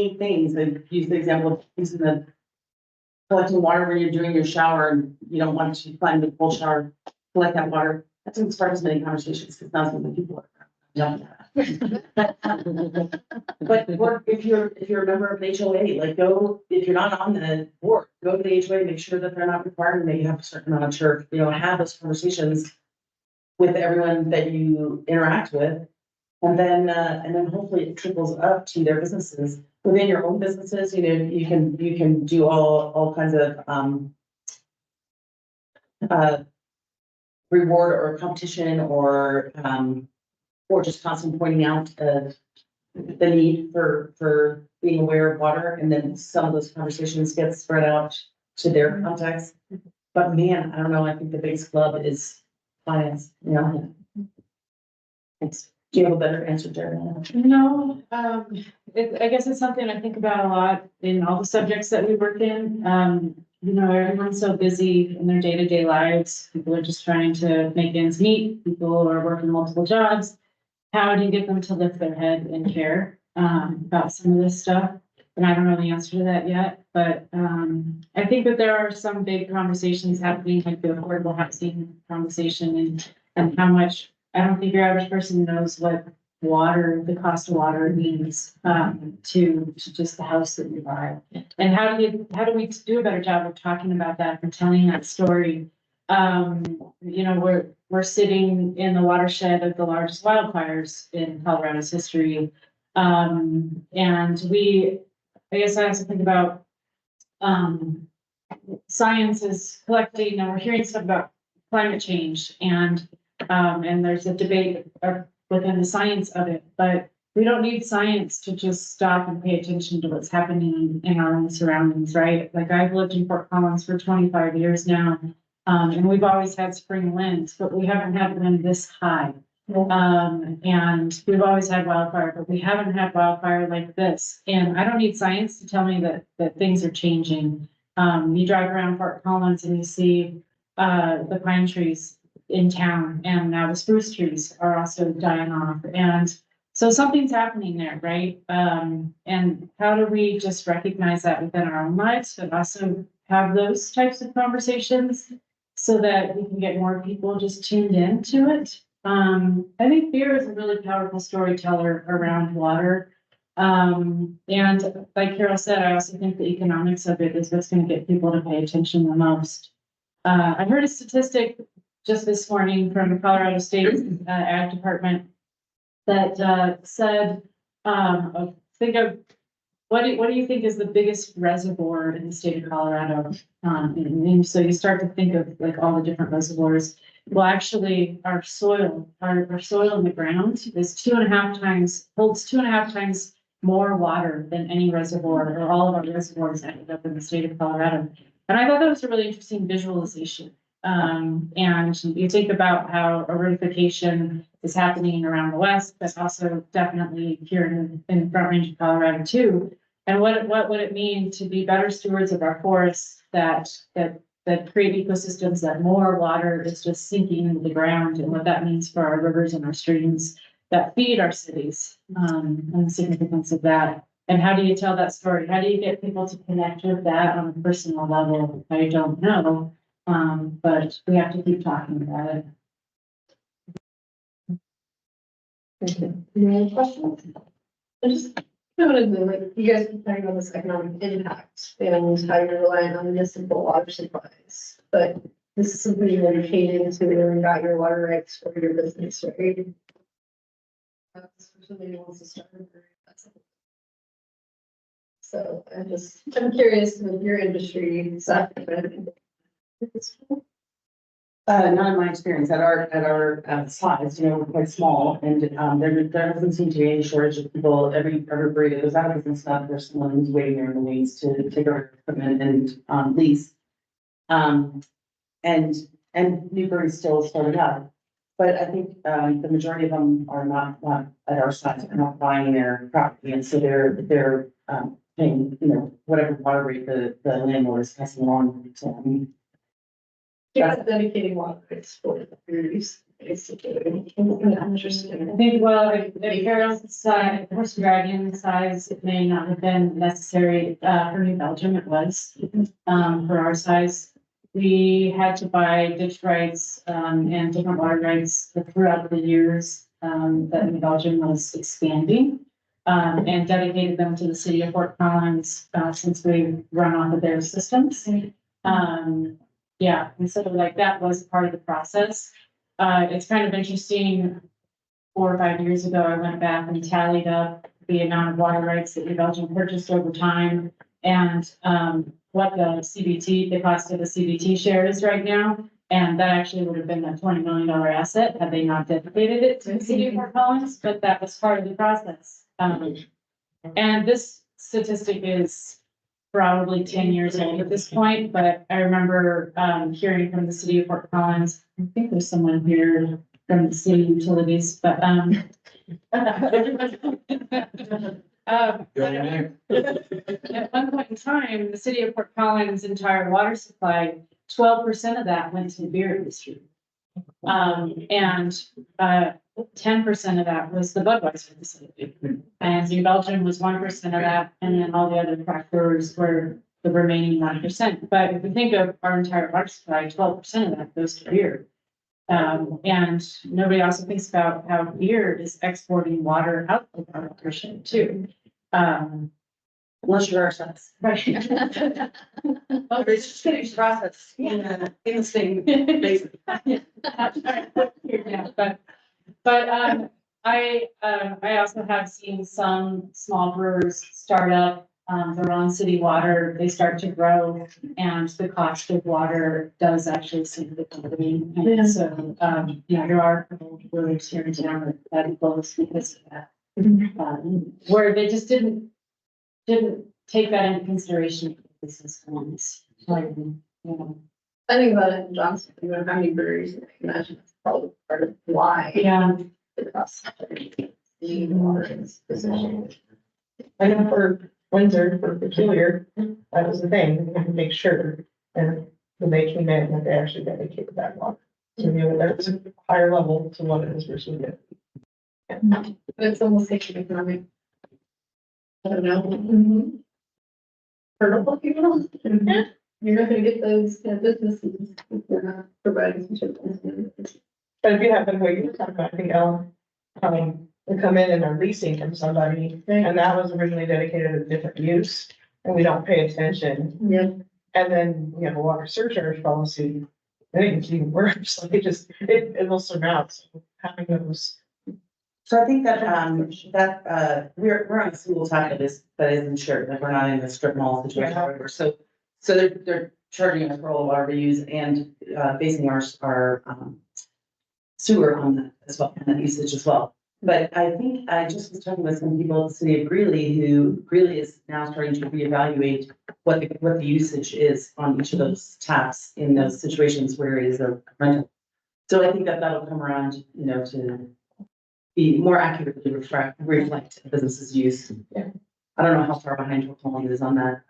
neat things, like use the example of using the collecting water when you're doing your shower and you don't want to climb the full shower, collect that water. That doesn't start as many conversations because not as many people are. Yeah. But or if you're a member of an HOA, like go, if you're not on the board, go to the HOA, make sure that they're not requiring that you have a certain amount of church, have those conversations with everyone that you interact with. And then hopefully it trickles up to their businesses. Within your own businesses, you can do all kinds of reward or competition or just constantly pointing out the need for being aware of water, and then some of those conversations get spread out to their context. But man, I don't know, I think the biggest club is finance, Thanks. Do you have a better answer, Jerry? No, I guess it's something I think about a lot in all the subjects that we work in. Everyone's so busy in their day-to-day lives. People are just trying to make ends meet. People are working multiple jobs. How do you get them to lift their head and care about some of this stuff? And I don't know the answer to that yet, but I think that there are some big conversations happening, like the affordable housing conversation and how much. I don't think your average person knows what the cost of water means to just the house that you buy. And how do we do a better job of talking about that and telling that story? We're sitting in the watershed of the largest wildfires in Colorado's history. And I guess I also think about science is collecting, and we're hearing stuff about climate change and there's a debate within the science of it, but we don't need science to just stop and pay attention to what's happening in our own surroundings, right? Like I've lived in Fort Collins for 25 years now, and we've always had spring winds, but we haven't had wind this high. And we've always had wildfire, but we haven't had wildfire like this. And I don't need science to tell me that things are changing. You drive around Fort Collins and you see the pine trees in town, and now the spruce trees are also dying off, and so something's happening there, right? And how do we just recognize that within our own lives, but also have those types of conversations so that we can get more people just tuned in to it? I think fear is a really powerful storyteller around water. And like Carol said, I also think the economics of it is what's going to get people to pay attention the most. I heard a statistic just this morning from the Colorado State Ag Department that said, think of what do you think is the biggest reservoir in the state of Colorado? And so you start to think of like all the different reservoirs. Well, actually, our soil in the ground is holds 2.5 times more water than any reservoir or all of our reservoirs ended up in the state of Colorado. And I thought that was a really interesting visualization. And you think about how aerification is happening around the West, but also definitely here in the Front Range of Colorado too. And what would it mean to be better stewards of our forests that create ecosystems that more water is just sinking into the ground, and what that means for our rivers and our streams that feed our cities, and the significance of that. And how do you tell that story? How do you get people to connect with that on a personal level? I don't know. But we have to keep talking about it. Thank you. Any other questions? I just wanted to, like, you guys keep talking about this economic impact and how you're relying on municipal water supplies, but this is something you're paid into and got your water rights for your business, right? That's for somebody who wants to start. So I'm curious with your industry stuff. Not in my experience. At our size, we're quite small, and there doesn't seem to be any shortage of people. Every brewery that goes out of business, not there's someone who's waiting there in the wings to take our equipment and lease. And new breweries still starting up, but I think the majority of them are not at our size. They're not buying their property, and so they're paying whatever water rate the landlord is passing along to them. You're not dedicating water rights for the breweries. Basically, I'm interested. I think, well, the Carol's size, horse dragon size, it may not have been necessary, for New Belgium, it was. For our size, we had to buy ditch rights, and different water rights throughout the years, that New Belgium was expanding. And dedicated them to the city of Fort Collins, since we run off of their systems. Yeah, and so like that was part of the process. It's kind of interesting. 4 or 5 years ago, I went back and tallied up the amount of water rights that New Belgium purchased over time. And, what the CBT, the cost of the CBT share is right now. And that actually would have been a $20 million asset had they not dedicated it to the city of Fort Collins, but that was part of the process. And this statistic is probably 10 years old at this point, but I remember, hearing from the city of Fort Collins, I think there's someone here from the city utilities, but, at one point in time, the city of Fort Collins' entire water supply, 12% of that went to the beer industry. And 10% of that was the Budweiser facility. And New Belgium was 1% of that, and then all the other craft brewers were the remaining 1%. But if you think of our entire water supply, 12% of that goes to beer. And nobody also thinks about how beer is exporting water out of our watershed too. Unless you're ourselves. Right. But it's just finished process in the same basin. Yeah, but I also have seen some small brewers start up, their own city water, they start to grow, and the cost of water does actually significantly. And so, yeah, there are brewers here in town that close because of that. Where they just didn't take that into consideration for business ones. Like, you know. I think about it in Johnson, you know, how many breweries, I can imagine that's probably part of why. Yeah. The cost. The water is position. I know for Windsor, for Peculiar, that was the thing, we had to make sure, and when they came in, that they actually dedicated that water. So, you know, there was a higher level to what it is versus it. But it's almost like an economic. I don't know. Hurdle, you know? You're not gonna get those businesses if they're not providing some services. But if you have, like what you were talking about, I think, they come in and are leasing from somebody, and that was originally dedicated to a different use, and we don't pay attention. Yeah. And then we have a water surcharge policy, I think it's even worse, like it will surmount, so having those. So I think that, we're on a single topic that is insured, like we're not in a strip mall situation or whatever, so they're charging us for all of our reuse and, basing our sewer on that as well, and that usage as well. But I think I just was talking with some people at the city of Greeley, who Greeley is now starting to reevaluate what the usage is on each of those taps in those situations where it is a rental. So I think that that'll come around, you know, to be more accurately reflect the business's use. Yeah. I don't know how far behind Fort Collins is on that.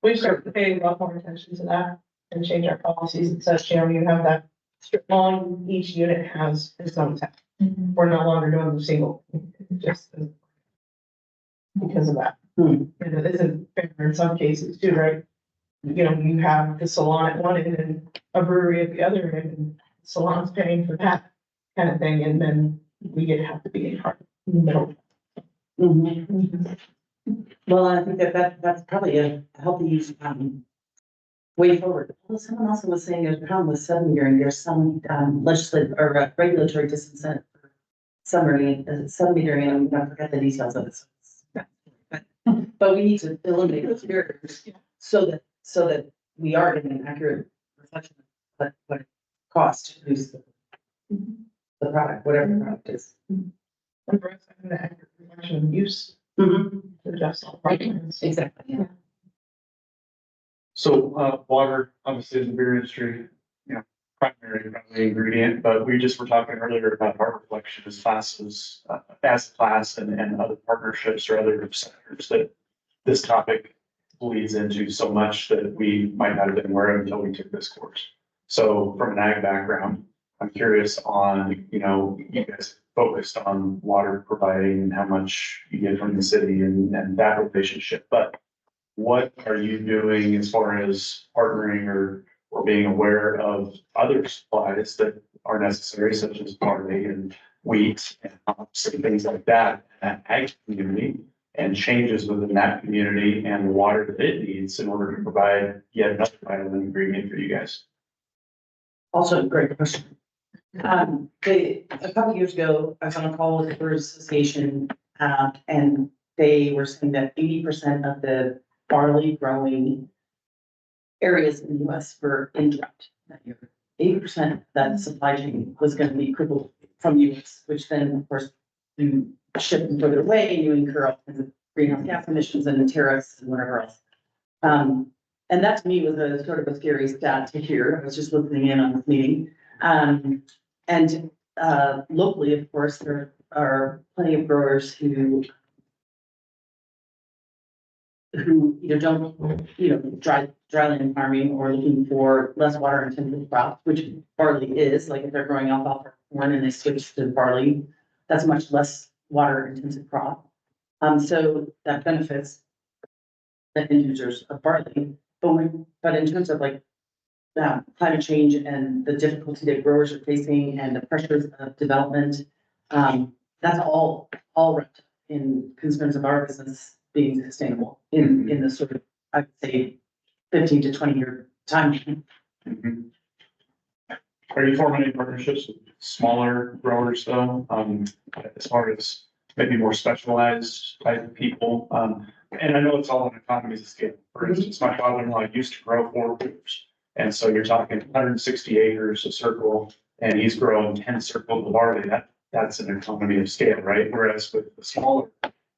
We start to pay a lot more attention to that and change our policies. It says, you know, you have that strip mall, each unit has its own tap. We're no longer doing the single, just because of that. And it isn't fair in some cases too, right? You know, you have the salon at one end and a brewery at the other end, and salon's paying for that kind of thing, and then we have to be in the middle. Well, I think that's probably a healthy, way forward. Well, someone also was saying there's a problem with sub-metering. There's some, legislative or regulatory disincentive for sub-metering, and I'm gonna forget the details of it. But we need to eliminate those barriers so that we are getting an accurate reflection of what it costs to produce the product, whatever the product is. And for us, having the accurate reflection of use to adjust all problems. Exactly, yeah. So, water, obviously, is the beer industry, you know, primary probably ingredient, but we just were talking earlier about our reflection as classes, as a class and other partnerships or other sectors that this topic bleeds into so much that we might not have been aware of until we took this course. So from an ag background, I'm curious on, you guys focused on water providing and how much you get from the city and that relationship, but what are you doing as far as partnering or being aware of other supplies that are necessary, such as barley and wheat and hops and things like that, in that ag community, and changes within that community and the water that it needs in order to provide yet another vital ingredient for you guys? Also, a great question. A couple years ago, I was on a call with the Brewers Association, and they were saying that 80% of the barley growing areas in the US were in drought that year. 80% of that supply chain was going to be crippled from US, which then, of course, you ship them further away and you incur all kinds of greenhouse gas emissions and tariffs and whatever else. And that to me was a sort of a scary stat to hear. I was just listening in on this meeting. Locally, of course, there are plenty of growers who either don't, dryland farming or looking for less water intensive crops, which barley is, like if they're growing alfalfa or corn and they switch to barley, that's a much less water intensive crop. So that benefits the end users of barley. But in terms of climate change and the difficulty that growers are facing and the pressures of development, that's all wrapped up in concerns of our business being sustainable in the sort of, I would say, 15 to 20-year time. Mhm. Are you forming any partnerships with smaller growers though? As far as maybe more specialized type of people? And I know it's all in economies of scale. For instance, my father-in-law used to grow 4 acres. And so you're talking 160 acres a circle, and he's growing 10 circles of barley. That's an economy of scale, right? Whereas with a smaller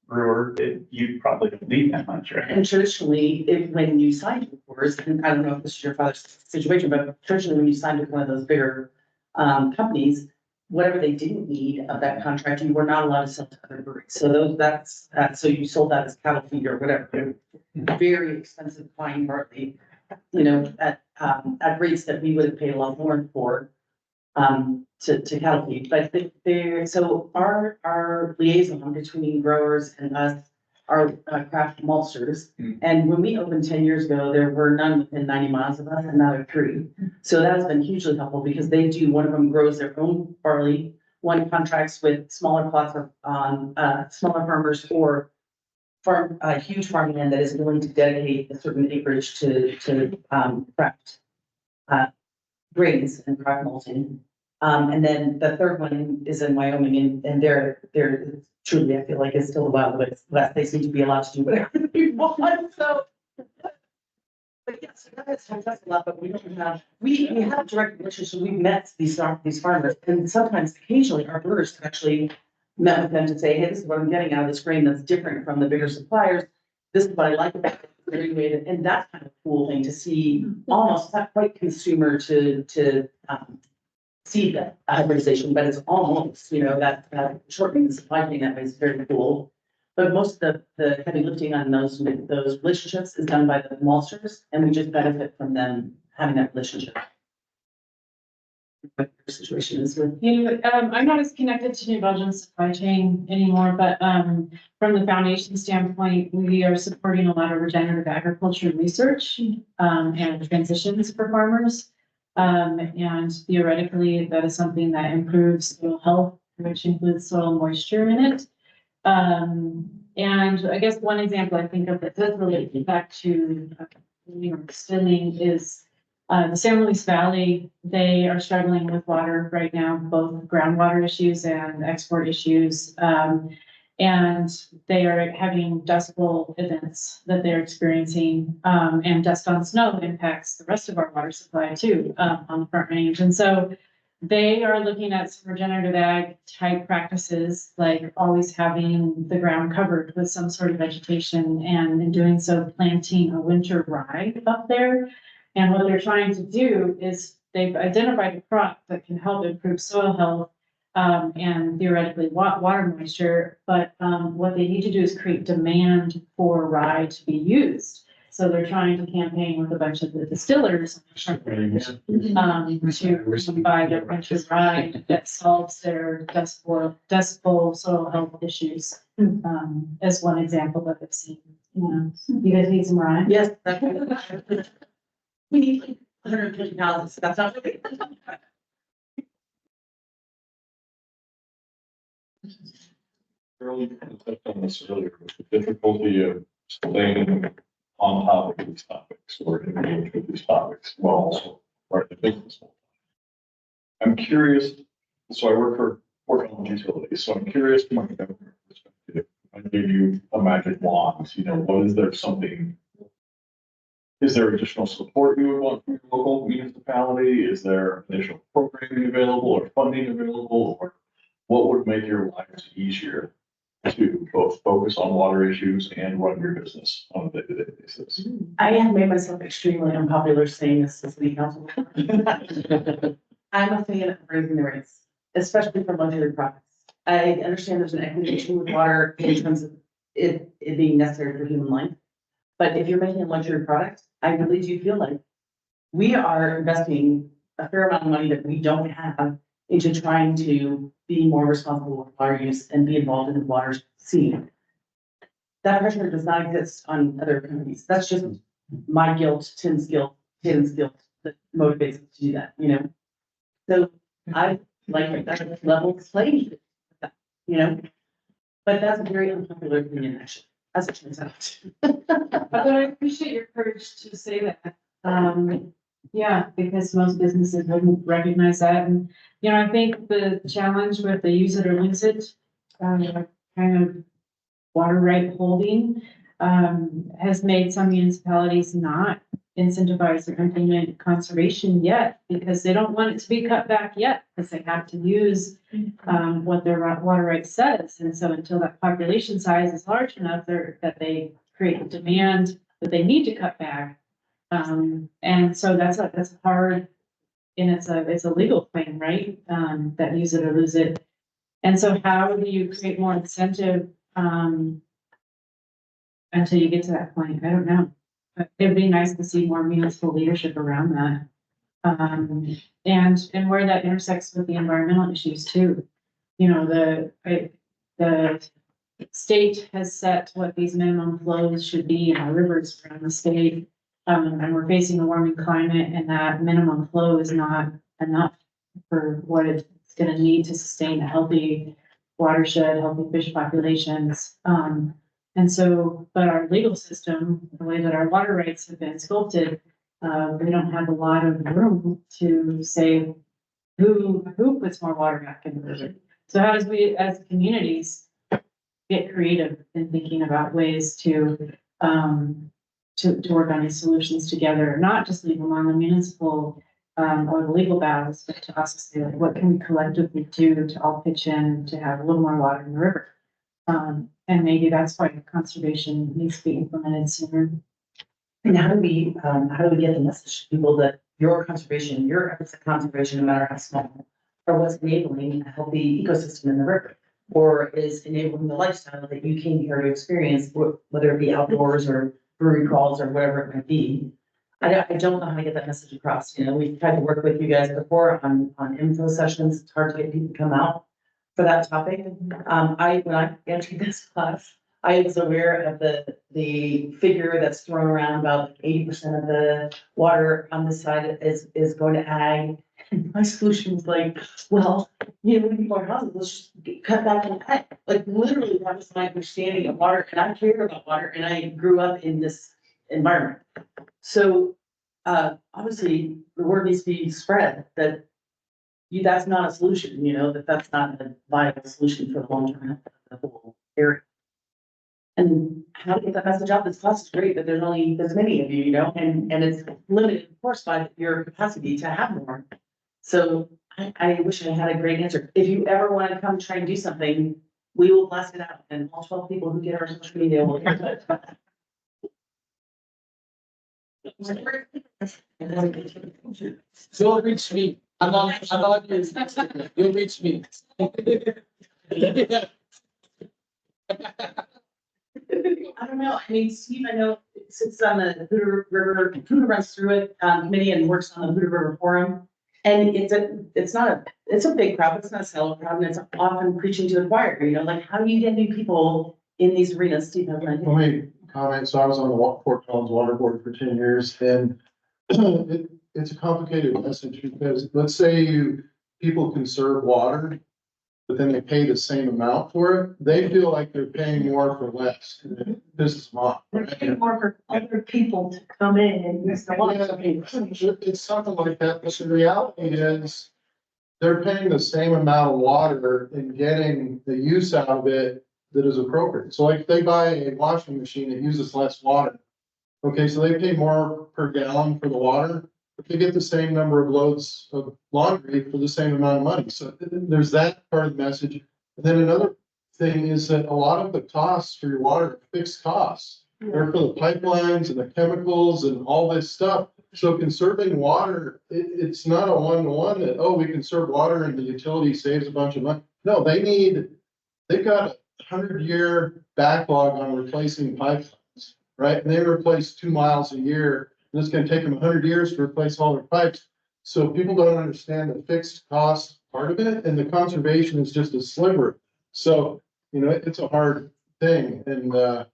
brewer, you probably don't need that much, right? And traditionally, when you signed with Brewers, and I don't know if this is your father's situation, but traditionally when you signed with one of those bigger companies, whatever they didn't need of that contract, you were not allowed to sell to other breweries. So so you sold that as cattle feed or whatever. Very expensive fine barley, at rates that we would have paid a lot more for to cattle feed. But so our liaison between growers and us are craft maltsters. And when we opened 10 years ago, there were none within 90 miles of us, and now there are 3. So that has been hugely helpful because one of them grows their own barley, one contracts with smaller plots of smaller farmers or huge farmland that is willing to dedicate a certain acreage to craft grains and craft malting. And then the third one is in Wyoming, and they're truly, I feel like it's still a Wild West. They seem to be allowed to do whatever they want, so. But yes, that is fantastic, but we don't have, we have a direct relationship. We've met these farmers, and sometimes occasionally our brewers have actually met with them to say, hey, this is what I'm getting out of this grain that's different from the bigger suppliers. This is what I like about it. And that's kind of a cool thing to see, almost not quite consumer to see that hybridization, but it's almost, that shortening the supply chain that way is very cool. But most of the heavy lifting on those relationships is done by the maltsters, and we just benefit from them having that relationship. What your situation is with. I'm not as connected to New Belgium's supply chain anymore, but from the foundation standpoint, we are supporting a lot of regenerative agriculture research and transitions for farmers. And theoretically, that is something that improves soil health, which includes soil moisture in it. And I guess one example I think of that does relate back to New York Stilling is the San Luis Valley. They are struggling with water right now, both groundwater issues and export issues. And they are having dust bowl events that they're experiencing, and dust on snow impacts the rest of our water supply too, on the Front Range. And so they are looking at some regenerative ag type practices, like always having the ground covered with some sort of vegetation, and in doing so, planting a winter rye up there. And what they're trying to do is they've identified a crop that can help improve soil health and theoretically water moisture, but what they need to do is create demand for rye to be used. So they're trying to campaign with a bunch of the distillers to provide a winter ride that solves their dust bowl soil health issues. As one example that I've seen, you guys need some ride? Yes. We need like 150 houses, that's not really. Early, touched on this earlier, with the difficulty of staying on top of these topics or engaged with these topics while also part of the business. I'm curious, so I work on utilities, so I'm curious from a government perspective. I gave you a magic wand, what is there something? Is there additional support you would want from your local municipality? Is there additional programming available or funding available? Or what would make your lives easier to both focus on water issues and run your business on a day-to-day basis? I have made myself extremely unpopular saying this to city council. I'm a fan of raising the rates, especially for luxury products. I understand there's an equity issue with water in terms of it being necessary for human life. But if you're making a luxury product, I really do feel like we are investing a fair amount of money that we don't have into trying to be more responsible with water use and be involved in the water scene. That pressure does not exist on other companies. That's just my guilt, Tim's guilt that motivates us to do that, So I like that level playing, but that's a very unpopular opinion, actually, as it turns out. But I appreciate your courage to say that. Yeah, because most businesses wouldn't recognize that. And, I think the challenge with the use it or lose it, kind of water right holding, has made some municipalities not incentivize or implement conservation yet, because they don't want it to be cut back yet, because they have to use, what their water right says. And so until that population size is large enough that they create the demand that they need to cut back. And so that's hard, and it's a legal thing, right? That use it or lose it. And so how do you create more incentive, until you get to that point? I don't know. But it'd be nice to see more municipal leadership around that. And where that intersects with the environmental issues too. The state has set what these minimum flows should be in our rivers around the state. And we're facing a warming climate, and that minimum flow is not enough for what it's gonna need to sustain a healthy watershed, healthy fish populations. And so, but our legal system, the way that our water rights have been sculpted, we don't have a lot of room to say who puts more water back in the river. So how does we, as communities, get creative in thinking about ways to work on these solutions together, not just leave them on the municipal or the legal battles, but to also say, like, what can we collectively do to all pitch in to have a little more water in the river? And maybe that's why conservation needs to be implemented sooner. And how do we get the message to people that your efforts at conservation, no matter how small, are what's enabling a healthy ecosystem in the river? Or is enabling the lifestyle that you came here to experience, whether it be outdoors or brewery crawls or whatever it might be. I don't know how to get that message across. We've tried to work with you guys before on info sessions. It's hard to get people to come out for that topic. When I entered this class, I was aware of the figure that's thrown around about 80% of the water on this side is going to ag. And my solution was like, well, we need more houses, let's just cut back on ag. Like literally, that was my understanding of water, and I care about water, and I grew up in this environment. So obviously, the word needs to be spread that that's not a solution, that's not a viable solution for the long term of the whole area. And how to get that message out? This class is great, but there's only this many of you, and it's limited, of course, by your capacity to have more. So I wish I had a great answer. If you ever want to come try and do something, we will blast it out, and all 12 people who get our social media will do it. You'll reach me. I'm not you. You'll reach me. I don't know. I mean, Steve, I know sits on the Hood River, who runs through it, committee and works on the Hood River Forum. And it's a big crowd, but it's not a shallow crowd, and it's often preaching to the choir, you know, like, how do you get new people in these arenas? Steve, have an idea? Let me comment. So I was on the Fort Collins Water Board for 10 years, and it's a complicated message because let's say people conserve water, but then they pay the same amount for it. They feel like they're paying more for less. This is not. We're paying more for other people to come in and use the water. It's something like that, but the reality is they're paying the same amount of water and getting the use out of it that is appropriate. So like if they buy a washing machine, it uses less water. Okay, so they pay more per gallon for the water, but they get the same number of loads of laundry for the same amount of money. So there's that part of the message. And then another thing is that a lot of the costs for your water are fixed costs. They're for the pipelines and the chemicals and all this stuff. So conserving water, it's not a one-to-one that, oh, we conserve water and the utility saves a bunch of money. No, they've got a 100-year backlog on replacing pipelines, right? And they replace 2 miles a year. And it's gonna take them 100 years to replace all their pipes. So people don't understand the fixed cost part of it, and the conservation is just a sliver. So, you know, it's a hard thing, and,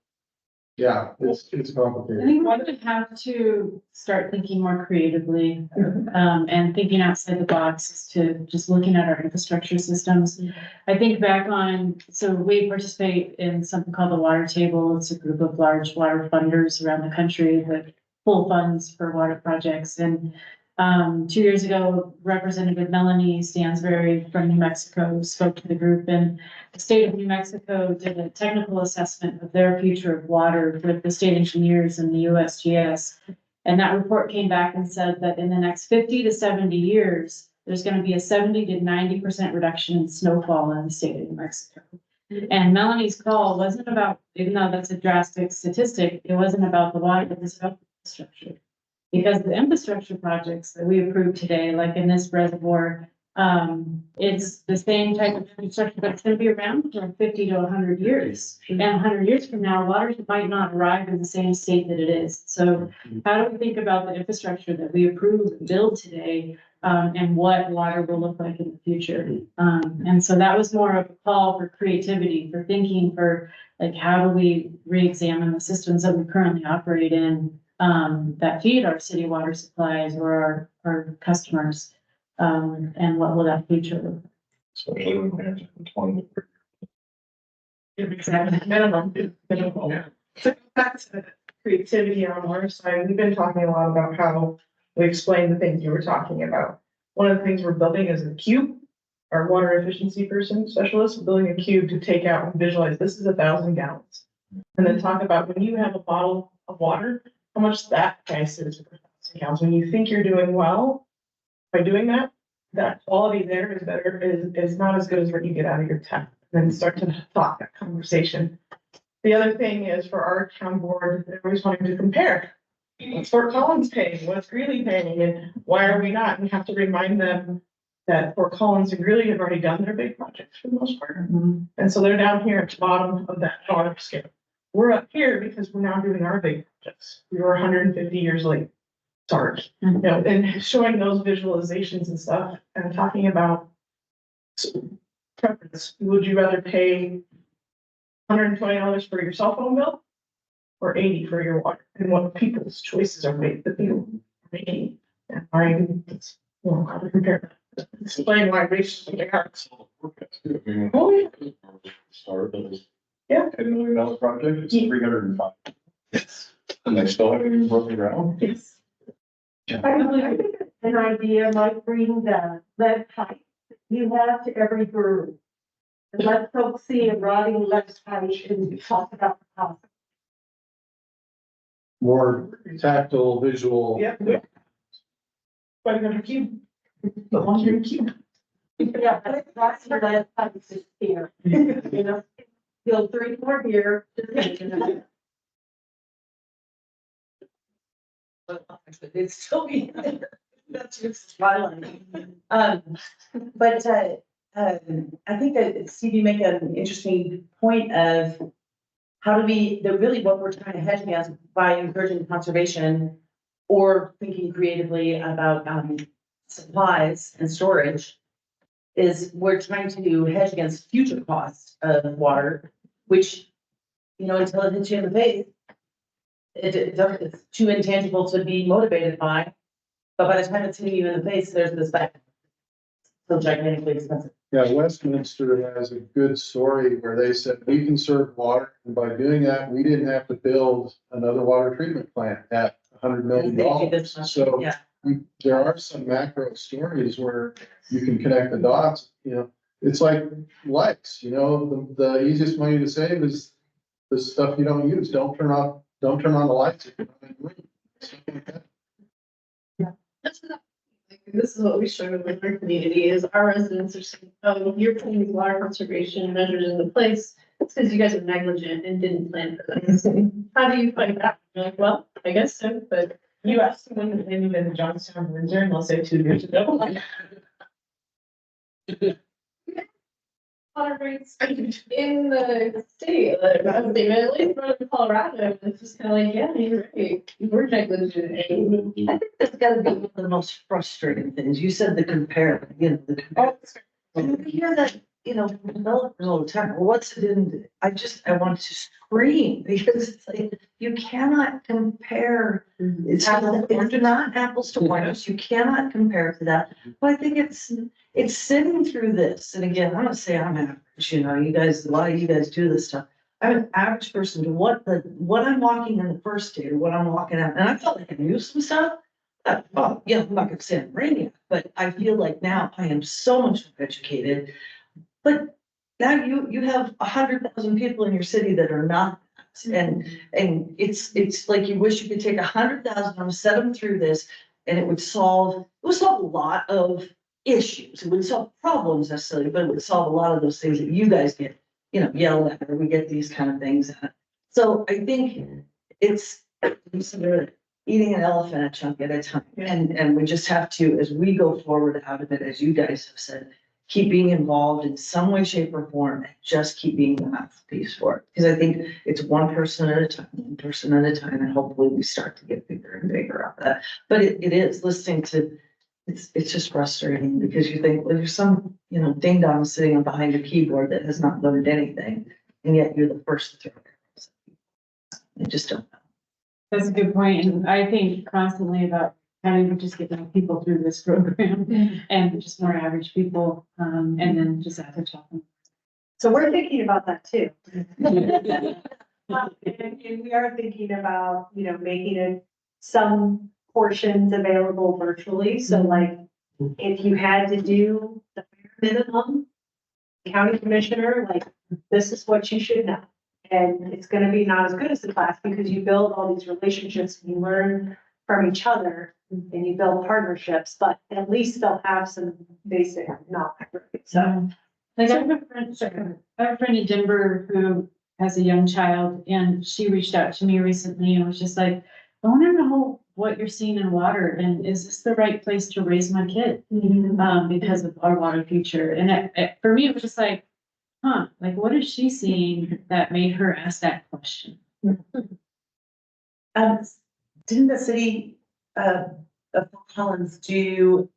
yeah, it's I complicated. think we would have to start thinking more creatively, and thinking outside the box as to just looking at our infrastructure systems. I think back on, so we participate in something called the Water Table. It's a group of large water funders around the country that pull funds for water projects. And 2 years ago, Representative Melanie Stansberry from New Mexico spoke to the group, and the state of New Mexico did a technical assessment of their future of water with the state engineers and the USGS. And that report came back and said that in the next 50 to 70 years, there's going to be a 70 to 90% reduction in snowfall in the state of New Mexico. And Melanie's call wasn't about, even though that's a drastic statistic, it wasn't about the water, it was about the infrastructure. Because the infrastructure projects that we approved today, like in this reservoir, it's the same type of infrastructure, but it's gonna be around for 50 to 100 years. And 100 years from now, water might not arrive in the same state that it is. So how do we think about the infrastructure that we approve and build today, and what water will look like in the future? And so that was more of a call for creativity, for thinking, for like, how do we re-examine the systems that we currently operate in, that feed our city water supplies or our customers, and what will that future look like? Especially when there's 20. Exactly. Minimum. So back to creativity on our side, we've been talking a lot about how we explain the things you were talking about. One of the things we're building is a cube. Our water efficiency person, specialist, building a cube to take out and visualize, this is 1,000 gallons. And then talk about when you have a bottle of water, how much that price is for 1,000 gallons. When you think you're doing well, by doing that, that quality there is better, is not as good as what you get out of your tap. And then start to talk that conversation. The other thing is for our town board, they're always wanting to compare. What's Fort Collins paying? What's Greeley paying? And why are we not? We have to remind them that Fort Collins and Greeley have already done their big projects for the most part. And so they're down here at the bottom of that dollar scale. We're up here because we're now doing our big projects. We were 150 years late. Sorry. You know, and showing those visualizations and stuff and talking about preference. Would you rather pay $120 for your cell phone bill or 80 for your water? And what people's choices are made that people are making. And I, it's, you know, how to compare that. Explain why racial are. Oh, yeah. Start those. Yeah. $10 million project, it's Yeah. 305. Yes. And they still haven't broken ground. Yes. I think an idea might bring the lead pipe you have to every brewery. And let folks see a rotting lead pipe and talk about the cost. More tactile, visual. Yep. But I'm gonna keep the one here cube. Yeah, that's where lead pipes is here, you know, you'll drink more beer. It's still be, that's just smiling. But, I think that Steve, you make an interesting point of how do we, they're really what we're trying to hedge against by encouraging conservation or thinking creatively about, supplies and storage is we're trying to hedge against future costs of water, which, you know, until it hits you in the face, it's too intangible to be motivated by. But by the time it's hitting you in the face, there's this back. So gigantically expensive. Yeah, Westminster has a good story where they said we conserve water, and by doing that, we didn't have to build another water treatment plant at $100 million. So Yeah. there are some macro stories where you can connect the dots, you know, it's like lights, you know, the easiest money to save is the stuff you don't use. Don't turn on the lights if you're not in the room. Stuff like that. That's what this is what we struggle with our community is our residents are saying, oh, you're putting these water conservation measures into place. It's because you guys are negligent and didn't plan for this. How do you fight that? You're like, well, I guess so, but You ask someone if they moved into Johnstown, Windsor, and they'll say 2 years ago. water rates in the state, like, I would say, at least in Colorado, it's just kind of like, yeah, you're right. We're negligent. I think that's gotta be one of the most frustrating things. You said the compare, you know, the compare. And we hear that, you know, from developers all the time. Well, what's it in? I want to scream because it's like, you cannot compare. It's not apples to oranges. You cannot compare to that. But I think it's sitting through this. And again, I'm not saying I'm average, you know, you guys, a lot of you guys do this stuff. I'm an average person to what I'm walking in the first day or what I'm walking out. And I felt like I knew some stuff. Oh, yeah, I'm not gonna say I'm brainiac, but I feel like now I am so much more educated. But now you have 100,000 people in your city that are not. And it's like you wish you could take 100,000 of them, set them through this, and it would solve a lot of issues. It wouldn't solve problems necessarily, but it would solve a lot of those things that you guys get, you know, yelled at, or we get these kind of things. So I think it's eating an elephant a chunk at a time. And we just have to, as we go forward out of it, as you guys have said, keep being involved in some way, shape or form, and just keep being the mouthpiece for it. Because I think it's one person at a time, and hopefully we start to get bigger and bigger out of that. But it is listening to, it's just frustrating because you think, well, there's some, you know, ding dong sitting behind a keyboard that has not learned anything, and yet you're the first to throw it. I just don't know. That's a good point, and I think constantly about how do we just get more people through this program and just more average people, and then just have to talk. So we're thinking about that too. And we are thinking about, you know, making it some portions available virtually. So like, if you had to do the bare minimum, county commissioner, like, this is what you should know. And it's gonna be not as good as the class because you build all these relationships, and you learn from each other and you build partnerships, but at least they'll have some basic knowledge. So. Like I have a friend in Denver who has a young child, and she reached out to me recently and was just like, I want to know what you're seeing in water, and is this the right place to raise my kid? Because of our water future. And for me, it was just like, like what is she seeing that made her ask that question? Didn't the city of Fort Collins do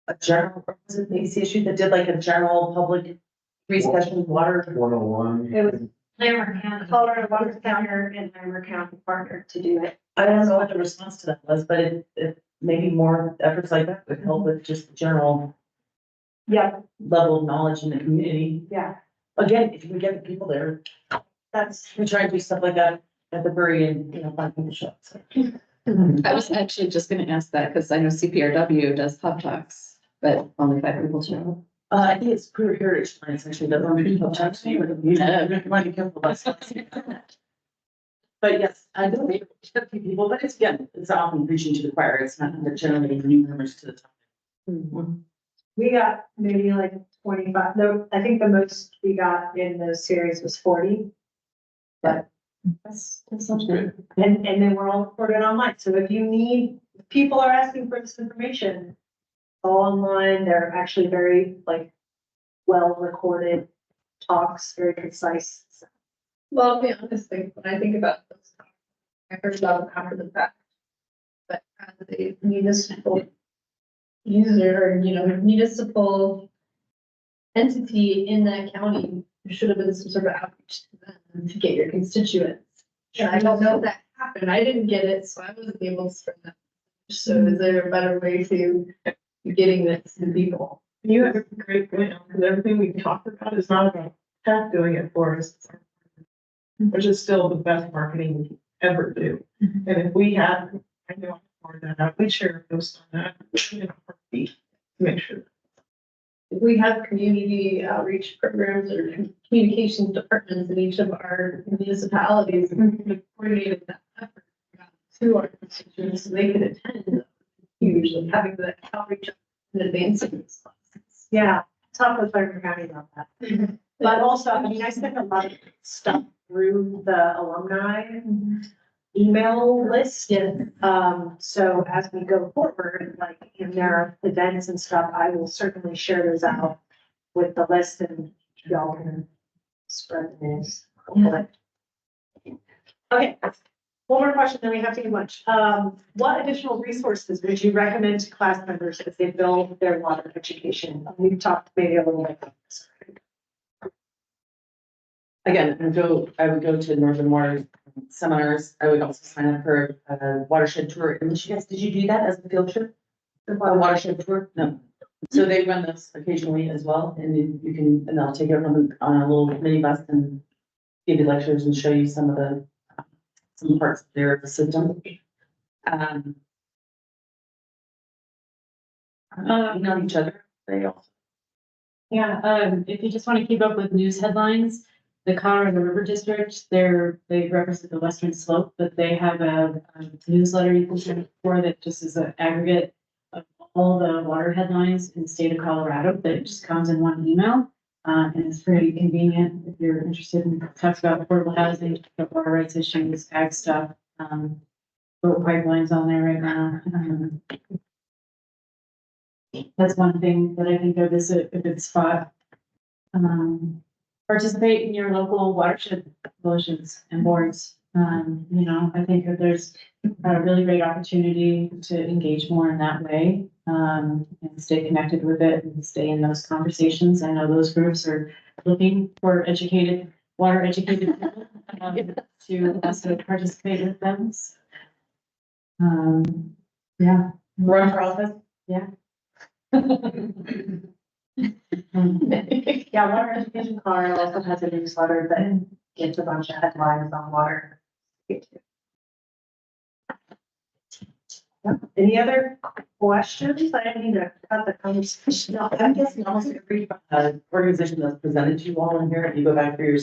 a general, or was it the issue that did like a general public discussion of water? 101. It was Lamar County, Colorado Water County and Lamar County partnered to do it. I don't know what the response to that was, but it maybe more efforts like that would help with just the general Yeah, level of knowledge in the community. yeah, Again, if you can get the people there, that's, we try to do stuff like that at the brewery and, you know, find people show up. So. I was actually just gonna ask that, because I know CPRW does pub talks, but only 5 people show up. I think it's Career Heritage Alliance actually, that one people talk to you, you know, might be careful about that. But yes, I know we have a few people, but it's again, it's often preaching to the choir, it's not generally newcomers to the topic. we got maybe like 25, no, I think the most we got in the series was 40. But that's something. And then we're all recorded online. So if you need, if people are asking for this information, all online, they're actually very like well recorded talks, very concise. Well, I'll be honest, like, when I think about those, I heard about them after the fact. But as a municipal user, municipal entity in that county, there should have been some sort of outreach to them to get your constituents. And I don't know if that happened. I didn't get it, so I wasn't able to spread that. So is there a better way to getting this to people? You have a great point, because everything we've talked about is not about tech doing it for us. It's our- Which is still the best marketing we can ever do. And if we had, I know, for that, we share a post on that, in a heartbeat, to make sure. If we have community outreach programs or communications departments in each of our municipalities, and we could coordinate that effort to our constituents, so they could attend, usually having the outreach in advance of this. Yeah, talk with Fire County about that. But also, I mean, I send a lot of stuff through the alumni email list. So as we go forward, like in their events and stuff, I will certainly share those out with the list and y'all can spread the news. Okay, one more question, then we have to get lunch. What additional resources would you recommend to class members as they build their water education? We've talked maybe a little bit about this. Again, I would go to Northern Water seminars. I would also sign up for a watershed tour. And did you do that as a field trip? A watershed tour? No. So they run this occasionally as well, and you can, and they'll take everyone on a little mini bus and give you lectures and show you some parts of their system. Know each other. They also. Yeah, if you just want to keep up with news headlines, the Colorado River District, they represent the western slope, but they have a newsletter you can sign up for that just is an aggregate of all the water headlines in the state of Colorado that just comes in one email. And it's pretty convenient if you're interested in, talks about affordable housing, water rights issues, ag stuff, boat pipelines on there right now. That's one thing that I think of is if it's spot. Participate in your local watershed coalitions and boards. I think that there's a really great opportunity to engage more in that way. And stay connected with it and stay in those conversations. I know those groups are looking for water educated people to also participate with them. Yeah. Run for office? Yeah. Yeah, Water Education Colorado also has a newsletter that gets a bunch of headlines on water. Any other questions? I need to cut the conversation off. I'm guessing almost every organization that's presented to you all in here, if you go back through your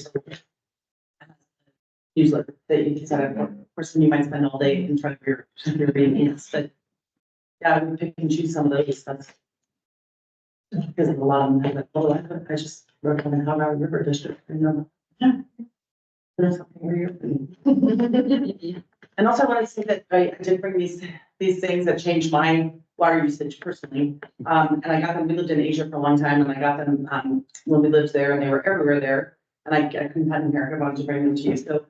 newsletter that you can set up. Of course, you might spend all day in front of your meetings, but yeah, I would pick and choose some of those. That's because a lot of them have that. Oh, I just wrote on the Colorado River District. There's something where you're. And also I want to say that I did bring these things that changed my water usage personally. And I got them, we lived in Asia for a long time, and I got them when we lived there, and they were everywhere there. And I couldn't have them here. I wanted to bring them to you. So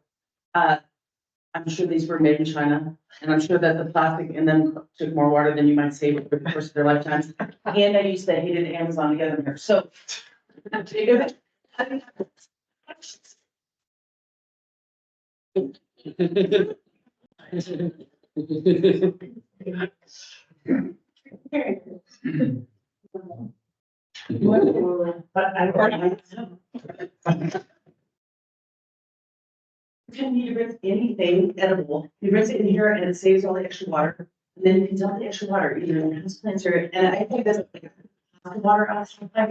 I'm sure these were made in China, and I'm sure that the plastic in them took more water than you might save over the course of their lifetimes. And I used to hated Amazon to get them here. So but you don't need to rinse anything edible. You rinse it in here and it saves all the extra water. And then you can dump the extra water either in house plants or, and I think that's like water out. I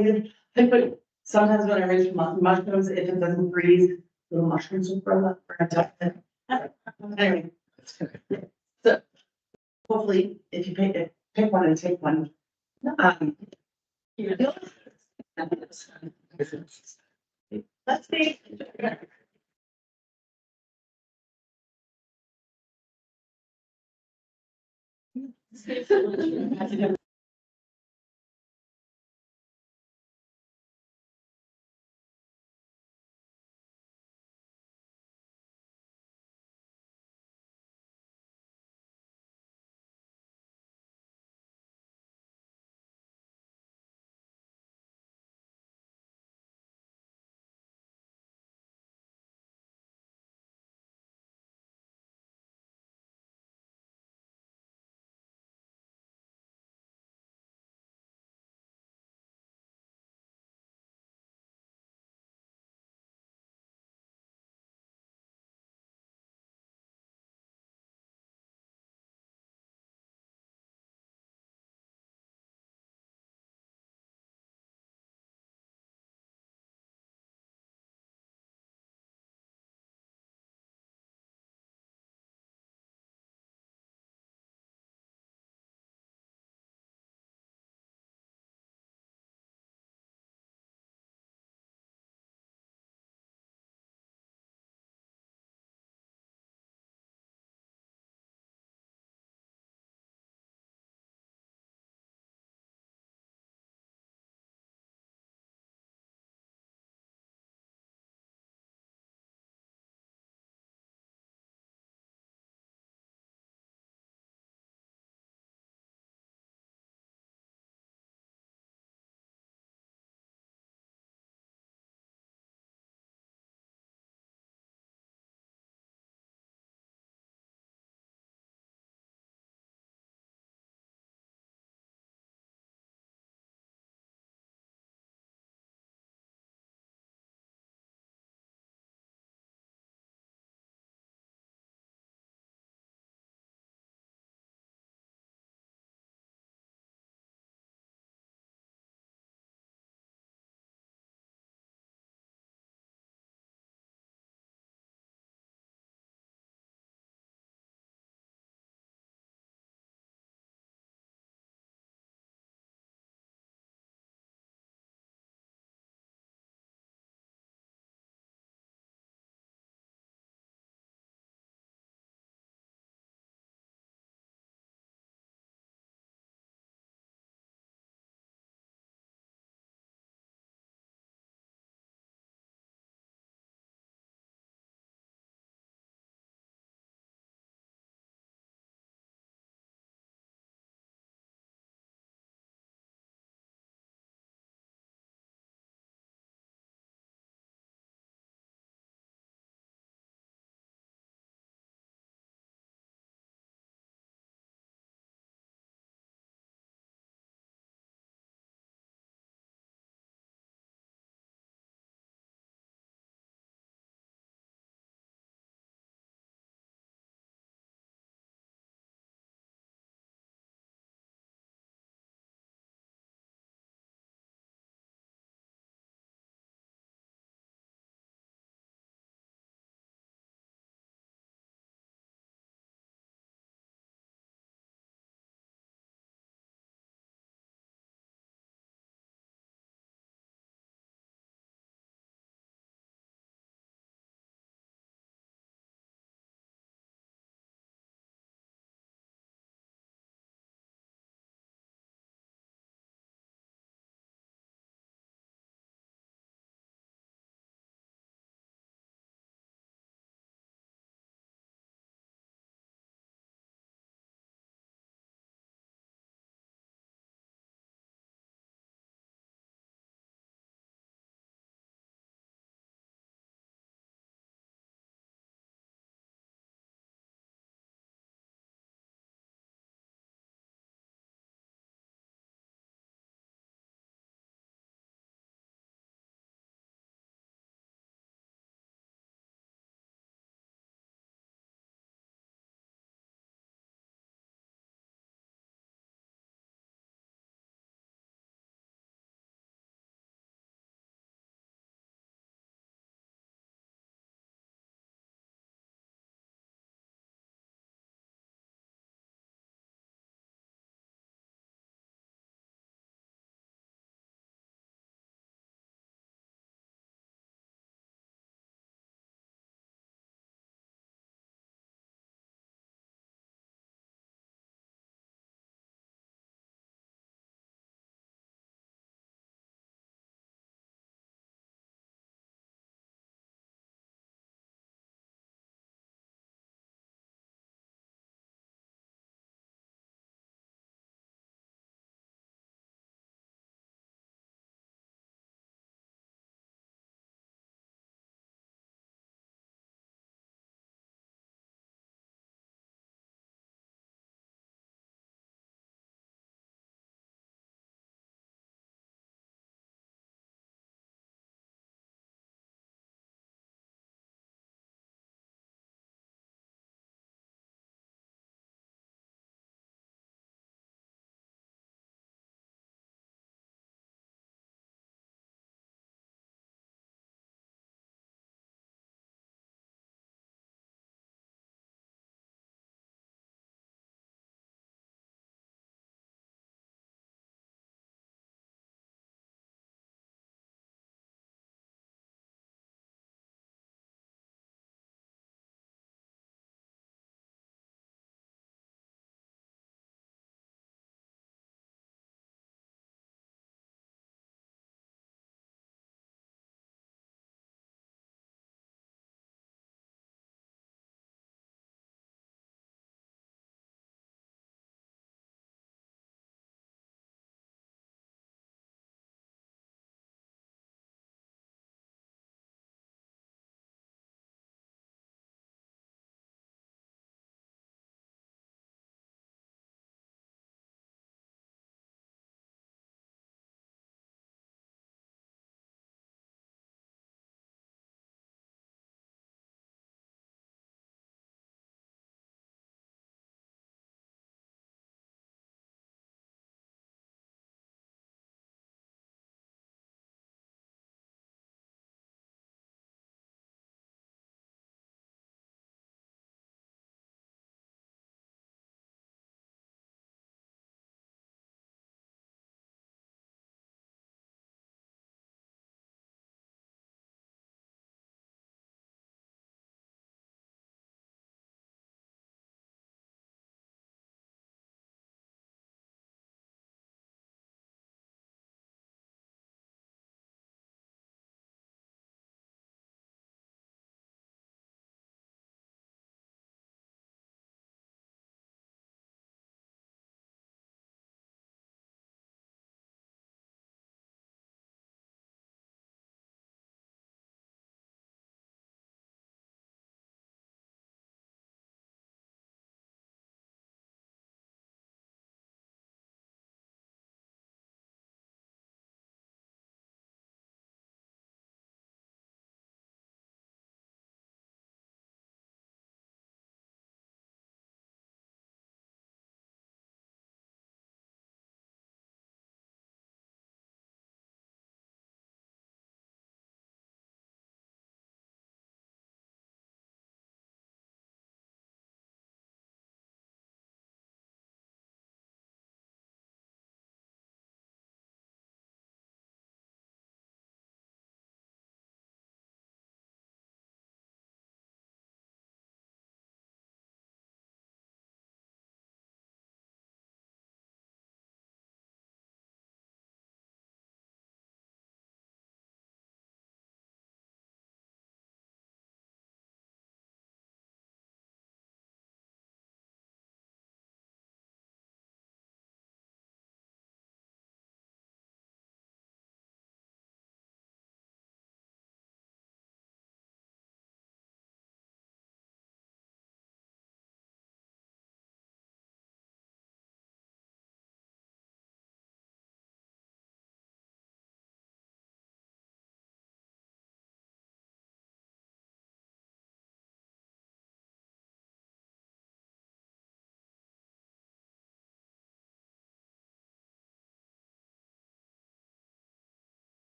put, sometimes when I rinse mushrooms, if it doesn't freeze, little mushrooms will grow up. Anyway. So hopefully if you pick one and take one. Let's see.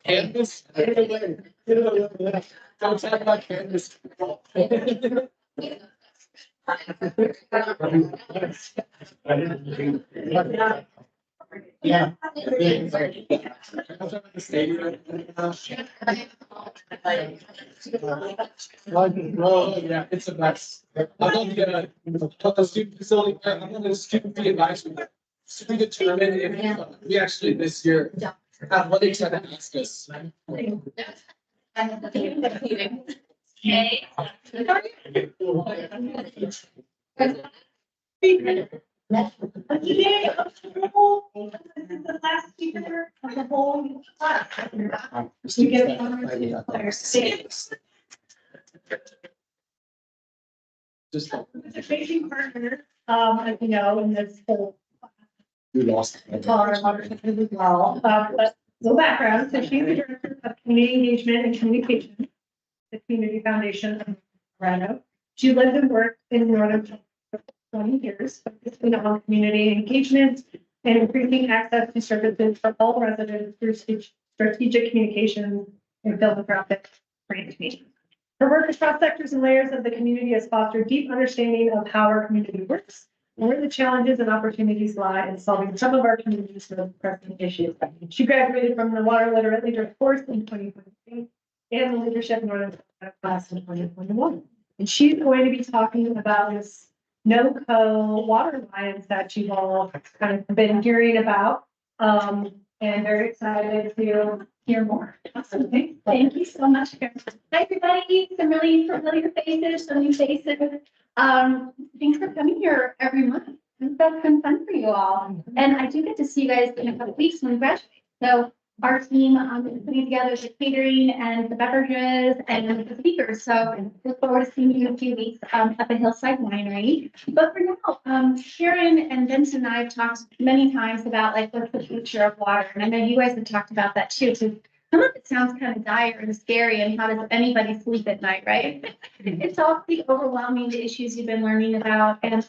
Canvas. Don't talk about canvas. Yeah. Well, yeah, it's a mess. I'm on the student facility, I'm on the student fee advisory. To be determined if we actually this year, athletics have asked us. Just. The facing partner, as you know, in this whole We lost. as well, but the background, so she's the director of community engagement and communication, at the Community Foundation of Colorado. She lived and worked in Northern California for 20 years, focusing on community engagement and increasing access to services for all residents through strategic communications and philanthropic grant-making. Her work across sectors and layers of the community has fostered deep understanding of how our community works, where the challenges and opportunities lie in solving some of our community's most pressing issues. She graduated from the Water Literate Leaders course in 2023 and the Leadership Northern Colorado class in 2021. And she's going to be talking about this no-co water alliance that you've all kind of been hearing about. And very excited to hear more. Awesome. Thank you so much. Hi, everybody. Some really familiar faces, some new faces. Thanks for coming here every month. That's been fun for you all. And I do get to see you guys in a couple weeks when we graduate. So our team is putting together the catering and the beverages and the speakers. So look forward to seeing you in a few weeks up at Hillside Winery. But for now, Sharon and Vincent and I have talked many times about like what's the future of water. And I know you guys have talked about that too. So some of it sounds kind of dire and scary, and how does anybody sleep at night, right? It's all the overwhelming the issues you've been learning about. And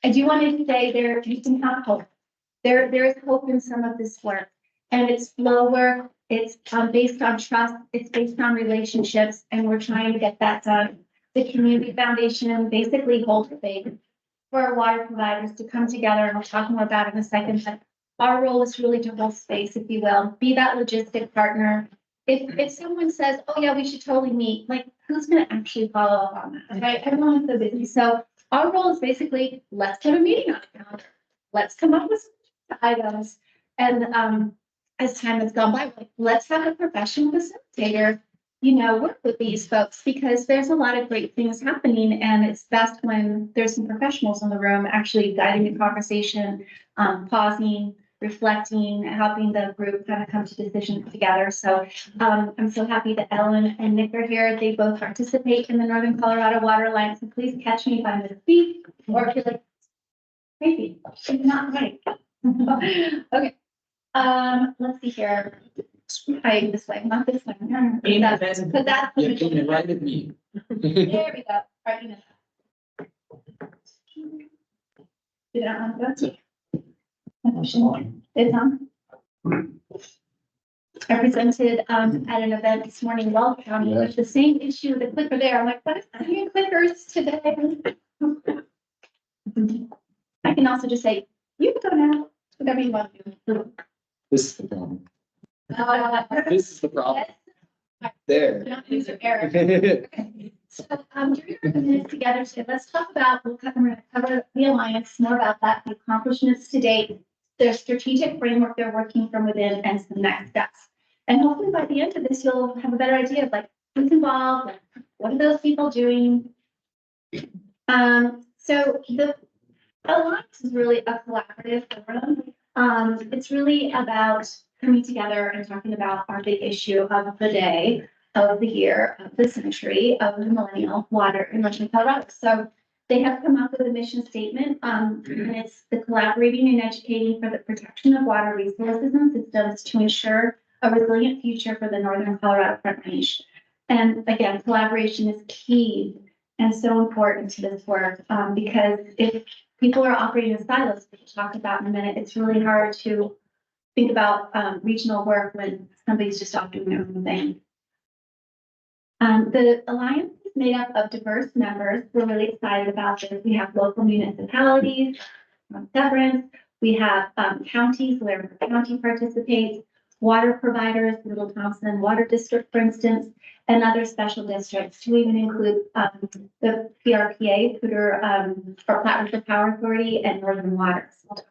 I do want to say you can have hope. There is hope in some of this work. And it's slow work, it's based on trust, it's based on relationships, and we're trying to get that done. The Community Foundation basically holds space for our water providers to come together, and I'll talk more about it in a second, but our role is really to hold space, if you will, be that logistic partner. If someone says, oh yeah, we should totally meet, like who's gonna actually follow up on that, right? Everyone's so busy. So our role is basically, let's put a meeting on the calendar. Let's come up with some items. And as time has gone by, like, let's have a professional facilitator, work with these folks, because there's a lot of great things happening, and it's best when there's some professionals in the room actually guiding the conversation, pausing, reflecting, helping the group kind of come to decisions together. So I'm so happy that Ellen and Nick are here. They both participate in the Northern Colorado Water Alliance. So please catch me if I misspeak, or if you're like, maybe she's not right. Okay. Let's see here. Right this way, not this way. That's. You're doing it right at me. There we go. Right. Yeah, that's it. It's on. I presented at an event this morning in Weld County with the same issue, the clicker there. I'm like, what is doing clickers today? I can also just say, you can go now, whatever you want to do. This is the problem. This is the problem. There. Don't use your error. Okay. So, during our minutes together, so let's talk about, we're gonna cover the Alliance, more about that, the accomplishments to date, the strategic framework they're working from within, and some next steps. And hopefully by the end of this, you'll have a better idea of like who's involved, like, what are those people doing? So the Alliance is really a collaborative forum. It's really about coming together and talking about our big issue of the day, of the year, of the century, of the millennial, water in Western Colorado. So they have come up with a mission statement, and it's the collaborating and educating for the protection of water resources and systems to ensure a resilient future for the Northern Colorado Front Range. And again, collaboration is key and so important to this work, because if people are operating in silos, which we'll talk about in a minute, it's really hard to think about regional work when somebody's just off doing their own thing. The Alliance is made up of diverse members. We're really excited about this. We have local municipalities, Severance. We have counties, where county participates, water providers, Little Thompson Water District, for instance, and other special districts, to even include the PRPA, or Platte River Power Authority, and Northern Water. So we'll talk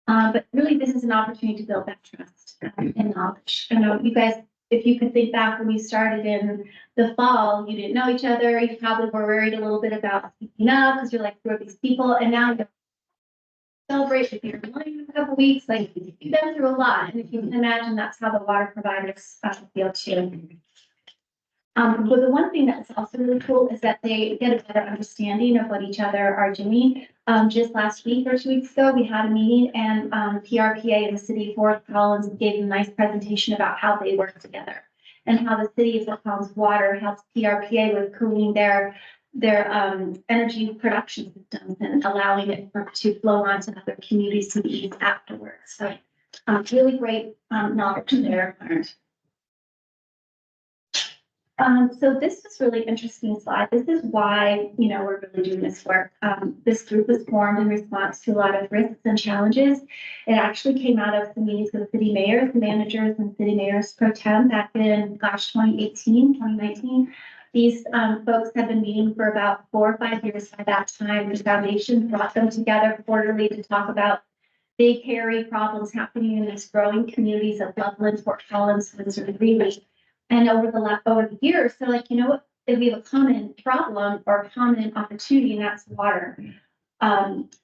about that. But really, this is an opportunity to build that trust and knowledge. I know you guys, if you could think back when we started in the fall, you didn't know each other. You probably were worried a little bit about speaking up because you're like, who are these people? And now you celebrate with your life in a couple weeks. Like, you've been through a lot. And if you can imagine, that's how the water providers feel too. But the one thing that's also really cool is that they get a better understanding of what each other are doing. Just last week or 2 weeks ago, we had a meeting, and PRPA and the city of Fort Collins gave a nice presentation about how they work together and how the city of Fort Collins Water helps PRPA with cooling their energy production systems and allowing it to flow on to other communities to the east afterwards. So really great knowledge there learned. So this was really interesting slide. This is why, we're really doing this work. This group was formed in response to a lot of risks and challenges. It actually came out of some meetings with city mayors, managers, and city mayors pro tem back in, 2019. These folks have been meeting for about 4 or 5 years by that time. The foundation brought them together quarterly to talk about big, hairy problems happening in these growing communities of Loveland, Fort Collins, Windsor, and Greeley. And over the years, so if we have a common problem or a common opportunity, and that's water.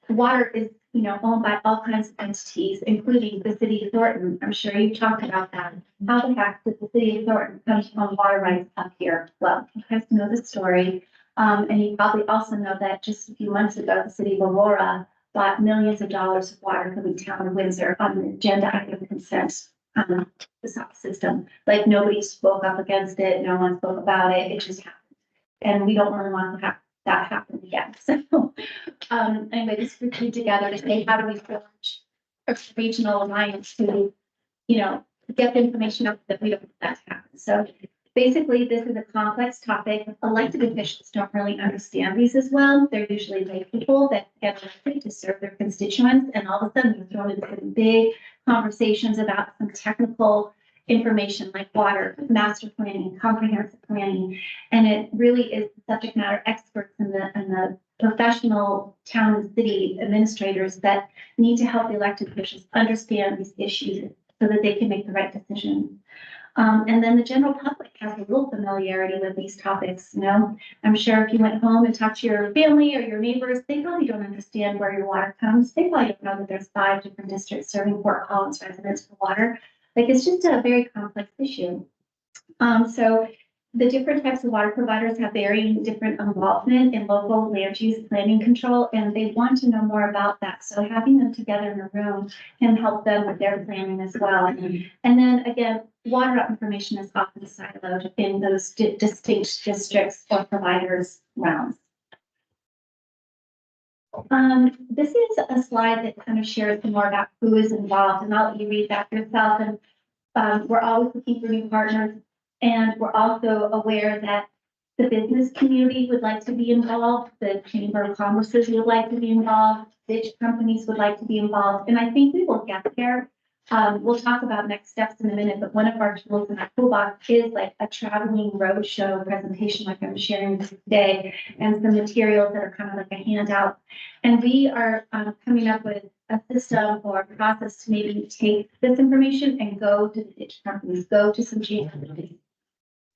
Water is, owned by all kinds of entities, including the city of Thornton. I'm sure you talked about that. How the heck did the city of Thornton come to own water rights up here? Well, you guys know the story. And you probably also know that just a few months ago, the city of Aurora bought millions of dollars of water from the town of Windsor on the agenda item consent. The system, like nobody spoke up against it, no one spoke about it, it just happened. And we don't really want to have that happen again. So anyway, this group came together to say, how do we forge a regional alliance to, get the information out that we don't want that to happen. So basically, this is a complex topic. Elected officials don't really understand these as well. They're usually lay people that get elected to serve their constituents, and all of a sudden you're thrown into some big conversations about some technical information like water, master planning, comprehensive planning, and it really is subject matter experts and the professional town and city administrators that need to help the elected officials understand these issues so that they can make the right decisions. And then the general public has a little familiarity with these topics. I'm sure if you went home and talked to your family or your neighbors, they probably don't understand where your water comes. They probably don't know that there's 5 different districts serving Fort Collins residents for water. It's just a very complex issue. So the different types of water providers have varying different involvement in local land use planning control, and they want to know more about that. So having them together in a room can help them with their planning as well. And then again, water information is often siloed in those distinct districts or providers' realms. This is a slide that kind of shares more about who is involved, and I'll let you read that yourself. And we're always looking for new partners. And we're also aware that the business community would like to be involved, the Chamber of Commerce would like to be involved, ditch companies would like to be involved, and I think we will get there. We'll talk about next steps in a minute, but one of our tools in our toolbox is like a traveling roadshow presentation like I'm sharing with you today, and some materials that are kind of like a handout. And we are coming up with a system or a process to maybe take this information and go to the ditch companies, go to some chain companies,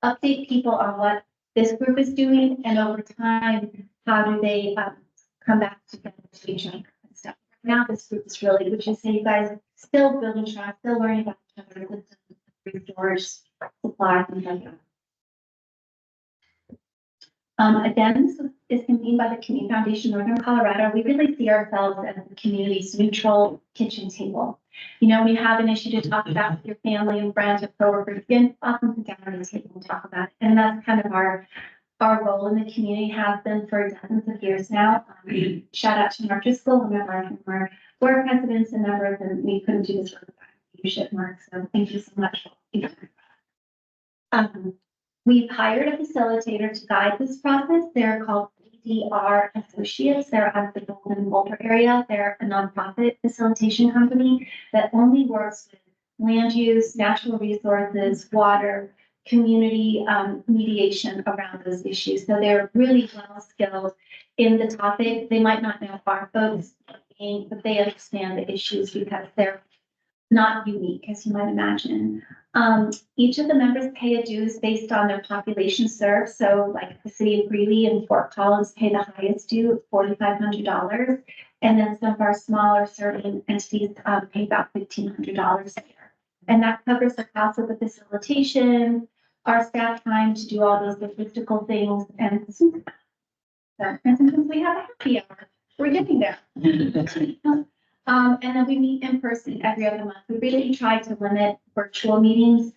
update people on what this group is doing, and over time, how do they come back together to each other and stuff. now this group is really, would you say you guys still building trust, still learning about each other, storage, supply, things like that? Again, this is convened by the Community Foundation Northern Colorado. We really see ourselves as the community's neutral kitchen table. You know, when you have an issue to talk about with your family and friends or coworkers, you can often sit down at the table and talk about it. And that's kind of our role in the community, has been for dozens of years now. Shout out to Mark Driscoll, one of our former board presidents and members, and we couldn't do this without leadership, Mark. So thank you so much. We've hired a facilitator to guide this process. They're called BDR Associates. They're out of the Golden Boulder area. They're a nonprofit facilitation company that only works with land use, natural resources, water, community mediation around those issues. So they're really well skilled in the topic. They might not know our folks, but they understand the issues because they're not unique, as you might imagine. Each of the members pay a dues based on their population served. So like the city of Greeley and Fort Collins pay the highest due, $4,500. And then some of our smaller serving entities pay about $1,500 a year. And that covers the cost of the facilitation, our staff time to do all those logistical things. And sometimes we have a happy hour. We're getting there. And then we meet in person every other month. We really try to limit virtual meetings.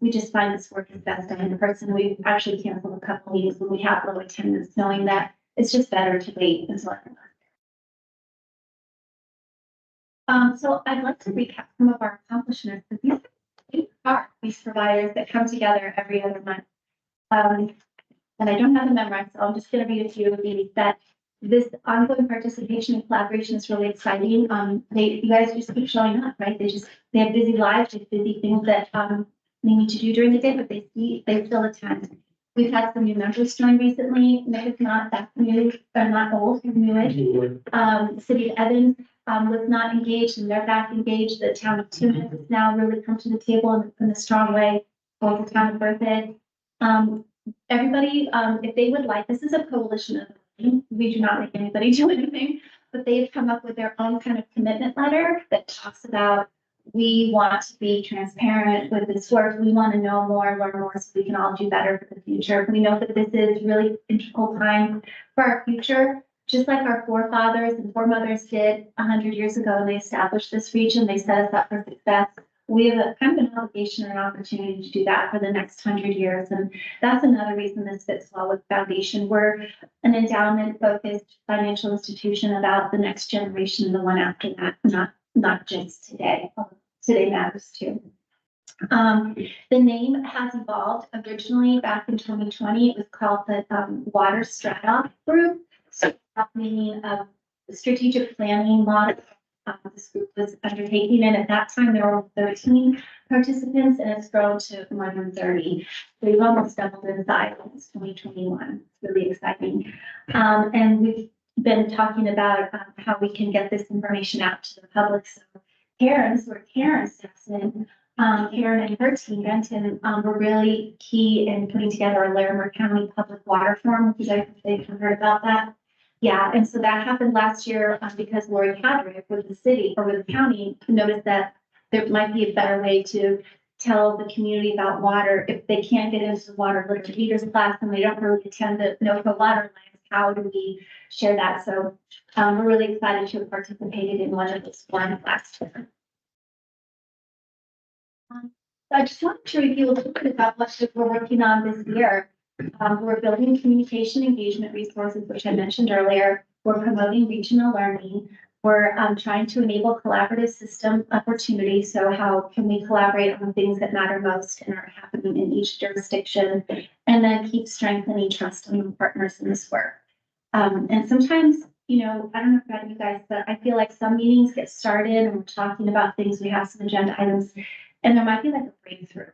We just find this work is best done in person. We've actually canceled a couple meetings when we have low attendance, knowing that it's just better to wait until everyone's there. So I'd like to recap some of our accomplishments. These are these providers that come together every other month. And I don't have them memorized, so I'm just going to read a few of these that this ongoing participation and collaboration is really exciting. You guys just keep showing up, right? They have busy lives, they have busy things that they need to do during the day, but they still attend. We've had some new members join recently. No, it's not that new, they're not old, they're newish. The city of Evans was not engaged and they're back engaged. The town of Timmins has now really come to the table in a strong way, both the town of Berthoud. Everybody, if they would like, this is a coalition of, we do not make anybody do anything, but they've come up with their own kind of commitment letter that talks about, we want to be transparent with this work. We want to know more, learn more, so we can all do better for the future. We know that this is really integral time for our future, just like our forefathers and foremothers did 100 years ago when they established this region. They set us up for success. We have a kind of an obligation or an opportunity to do that for the next 100 years. And that's another reason this fits well with Foundation. We're an endowment-focused financial institution about the next generation and the one after that, not just today. Today matters too. The name has evolved. Originally, back in 2020, it was called the Water Stratoff Group. So meaning of the strategic planning model this group was undertaking, and at that time there were 13 participants, and it's grown to more than 30. So we've almost doubled in size since 2021. It's really exciting. And we've been talking about how we can get this information out to the public. So Karen steps in. Karen and her team, Benton, were really key in putting together a Larimer County Public Water Forum. If you guys have heard about that. Yeah, and so that happened last year because Lori Hadrick with the city or with the county noticed that there might be a better way to tell the community about water if they can't get into the Water Literate Leaders class and they don't really attend the NOFA water lines. How do we share that? So we're really excited to have participated in one of those forums last year. I just wanted to review a little bit about what we're working on this year. We're building communication engagement resources, which I mentioned earlier. We're promoting regional learning. We're trying to enable collaborative system opportunities. So how can we collaborate on things that matter most and are happening in each jurisdiction, and then keep strengthening trust among partners in this work. And sometimes, you know, I don't know about you guys, but I feel like some meetings get started and we're talking about things, we have some agenda items, and there might be like a breakthrough.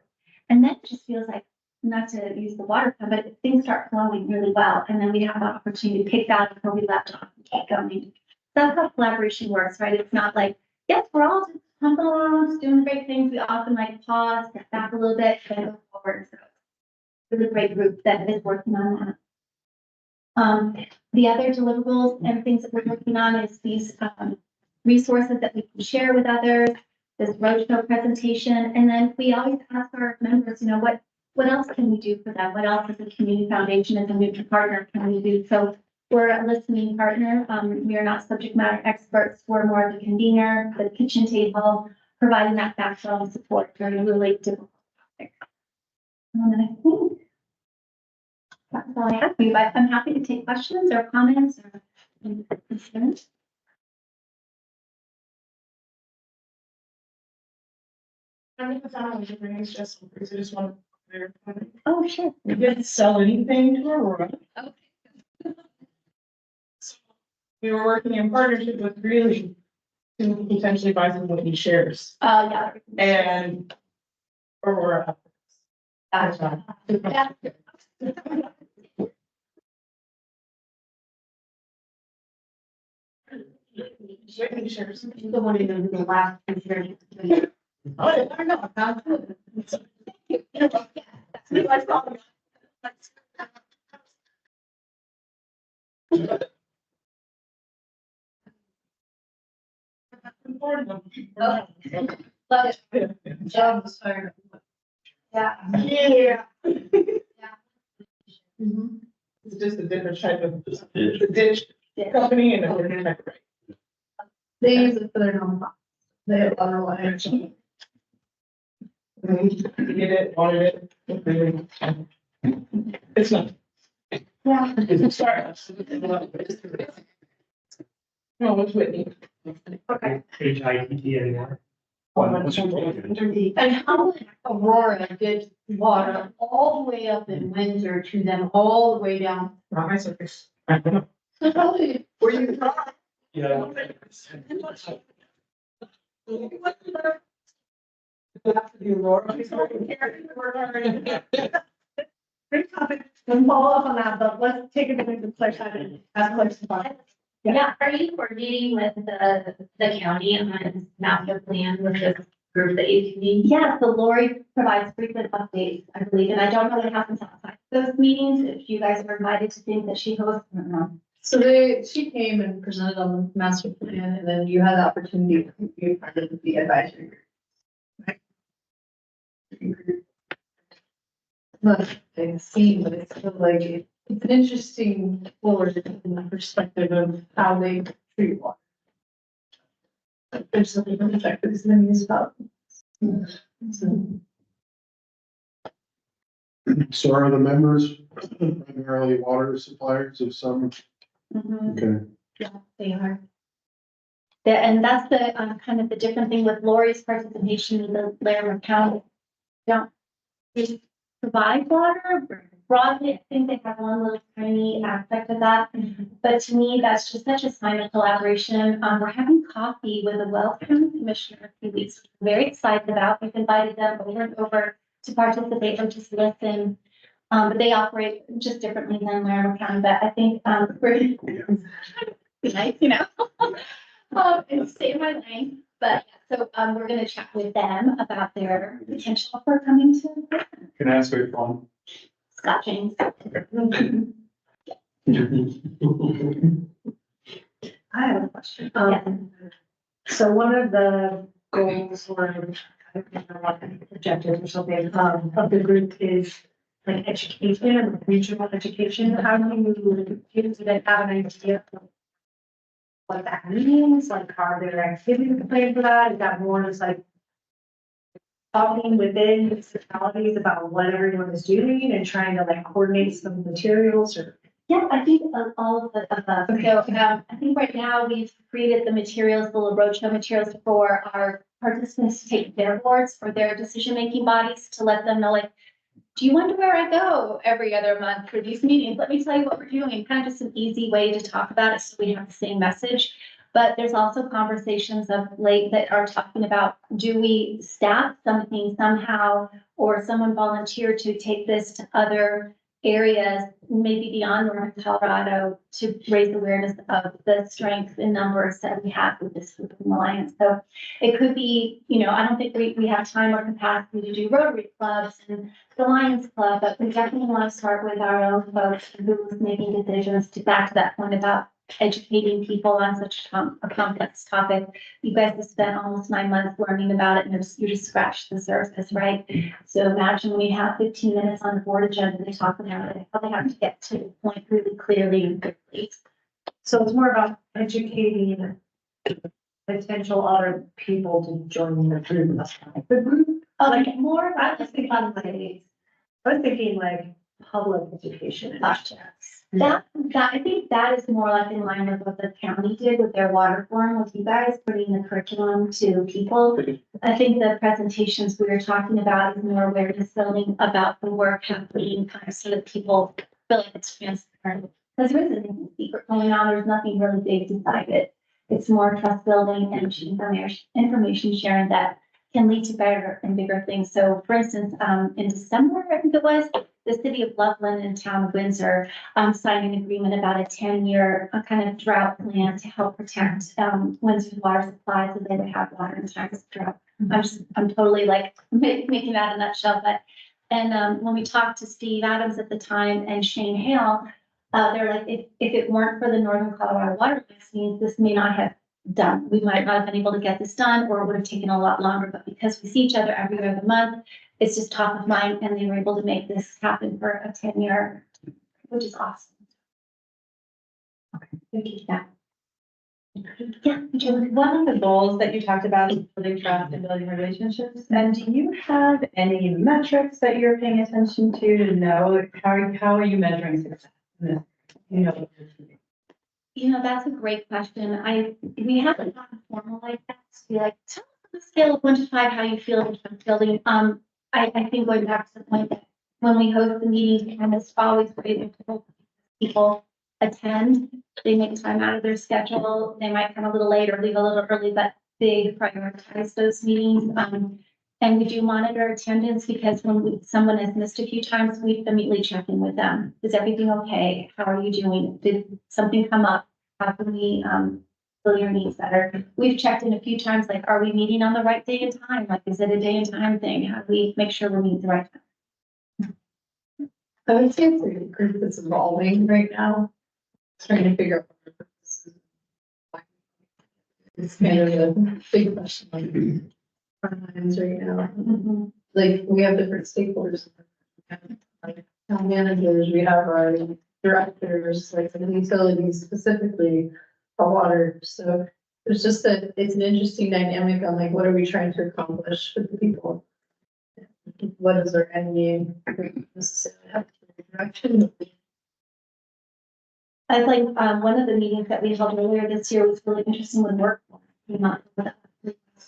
And then it just feels like, not to use the water pump, but things start flowing really well. And then we have an opportunity to pick that up where we left off and keep going. That's how collaboration works, right? It's not like, yes, we're all just pumping along, just doing great things. We often like pause, step back a little bit, and go forward. So it's a really great group that is working on that. The other deliverables and things that we're working on is these resources that we can share with others, this roadshow presentation, and then we always ask our members, you know, what else can we do for them? What else as a community foundation, as a neutral partner can we do? So we're a listening partner. We are not subject matter experts. We're more of the convener, the kitchen table, providing that backbone support during a really difficult topic. And I think that's all I have for you, but I'm happy to take questions or comments or concerns. I mean, it's not really bringing just, I just want to verify. Oh, sure. We didn't sell anything to Aurora. Okay. We were working in partnership with Greeley to potentially buy some of these shares Yeah. and Aurora. Yeah. Shares. The one in the last. Oh, I know, I'm good. Love it. Job was hired. Yeah. Yeah. Mhm. It's just a different type of ditch company and a different type of rate. They use it for their nonprofit. They have other lines. Get it, audit it. It's not. Yeah. Sorry. No, it's Whitney. Okay. HITT anymore. And how would Aurora get water all the way up in Windsor to them all the way down? Not my circus. So how do you- Were you not? Yeah. Great topic. We'll follow up on that, but let's take a minute to play that in. That's what's fun. Yeah, are you coordinating with the county on master plan with this group that you convened? Yeah, so Lori provides frequent updates, I believe, and I don't know what happens outside those meetings, if you guys are invited to things that she hosts, I don't know. So she came and presented on the master plan, and then you had the opportunity to be part of the advisory group. But I see, but it's kind of like, it's an interesting forward in the perspective of how they treat water. There's some different perspectives in the municipality. So, So are the members primarily water suppliers of some? Mhm. Okay. Yeah, they are. Yeah, and that's the, kind of the different thing with Lori's participation in the Larimer County. Don't really provide water, broadly, I think they have one little tiny aspect of that. But to me, that's just such a sign of collaboration. We're having coffee with the Wells County Commissioner in a few weeks, which we're very excited about. We've invited them over and over to participate or just listen. But they operate just differently than Larimer County, but I think, we're be nice, you know? And stay in my lane, but, so, we're gonna chat with them about their potential for coming to Can I ask what you're from? Scott James. I have a question. Yeah. So one of the goals or I don't know what objectives or something, of the group is like education, regional education. How do you have an idea of what that means? Like, are there activities planned for that? Is that more just like talking within municipalities about what everyone is doing and trying to like coordinate some materials or? Yeah, I think of all of the above. So, I think right now we've created the materials, the roadshow materials for our participants to take their boards or their decision-making bodies to let them know, like, do you wonder where I go every other month for these meetings? Let me tell you what we're doing. Kind of just an easy way to talk about it so we have the same message. But there's also conversations of late that are talking about, do we staff something somehow or someone volunteer to take this to other areas, maybe beyond Northern Colorado, to raise awareness of the strength in numbers that we have with this group of Alliance. So it could be, I don't think we have time or capacity to do Rotary clubs and the Lions Club, but we definitely want to start with our own folks who's making decisions to back to that point about educating people on such a complex topic. You guys have spent almost 9 months learning about it, and you just scratched the surface, right? So imagine when you have 15 minutes on the board agenda, they talk about it, how they have to get to the point really clearly and quickly. So it's more about educating potential other people to join the group. The group, Like more I about was the thinking like public education. Gotcha. That, I think that is more like in line with what the county did with their water forum with you guys, putting the curriculum to people. I think the presentations we were talking about is more awareness building about the work happening, kind of so that people feel like it's transparent. Because there isn't anything secret going on, there's nothing really big inside it. It's more trust building and information sharing that can lead to better and bigger things. So for instance, in December, I think it was, the city of Loveland and town of Windsor signed an agreement about a 10-year kind of drought plan to help protect Windsor's water supply so they would have water in times of drought. I'm totally like making that a nutshell, but when we talked to Steve Adams at the time and Shane Hale, they're like, if it weren't for the Northern Colorado water vaccines, this may not have done. We might not have been able to get this done, or it would have taken a lot longer, but because we see each other every other month, it's just top of mind, and they were able to make this happen for a 10-year, which is awesome. Okay, thank you. Yeah. One of the goals that you talked about is building trust and building relationships. And do you have any metrics that you're paying attention to know how are you measuring success? That's a great question. We haven't gotten formal like that. To be like, tell us on a scale of 1 to 5 how you feel in trust building. I think going back to the point that when we host the meetings, and it's always great when people attend, they make time out of their schedule. They might come a little late or leave a little early, but they prioritize those meetings. And we do monitor attendance because when someone has missed a few times, we immediately check in with them. Is everything okay? How are you doing? Did something come up? How can we fill your needs better? We've checked in a few times, like, are we meeting on the right day and time? Like, is it a day and time thing? How do we make sure we're meeting the right time? I would say it's a group that's evolving right now, trying to figure out what our purpose is. It's kind of a big question like our minds right now. Like, we have different stakeholders. Like town managers, we have our directors, like the utilities specifically for water. So it's just that it's an interesting dynamic on like, what are we trying to accomplish with the people? What is our end game? Necessarily have direction. I like, one of the meetings that we held earlier this year was really interesting with workforce. We not last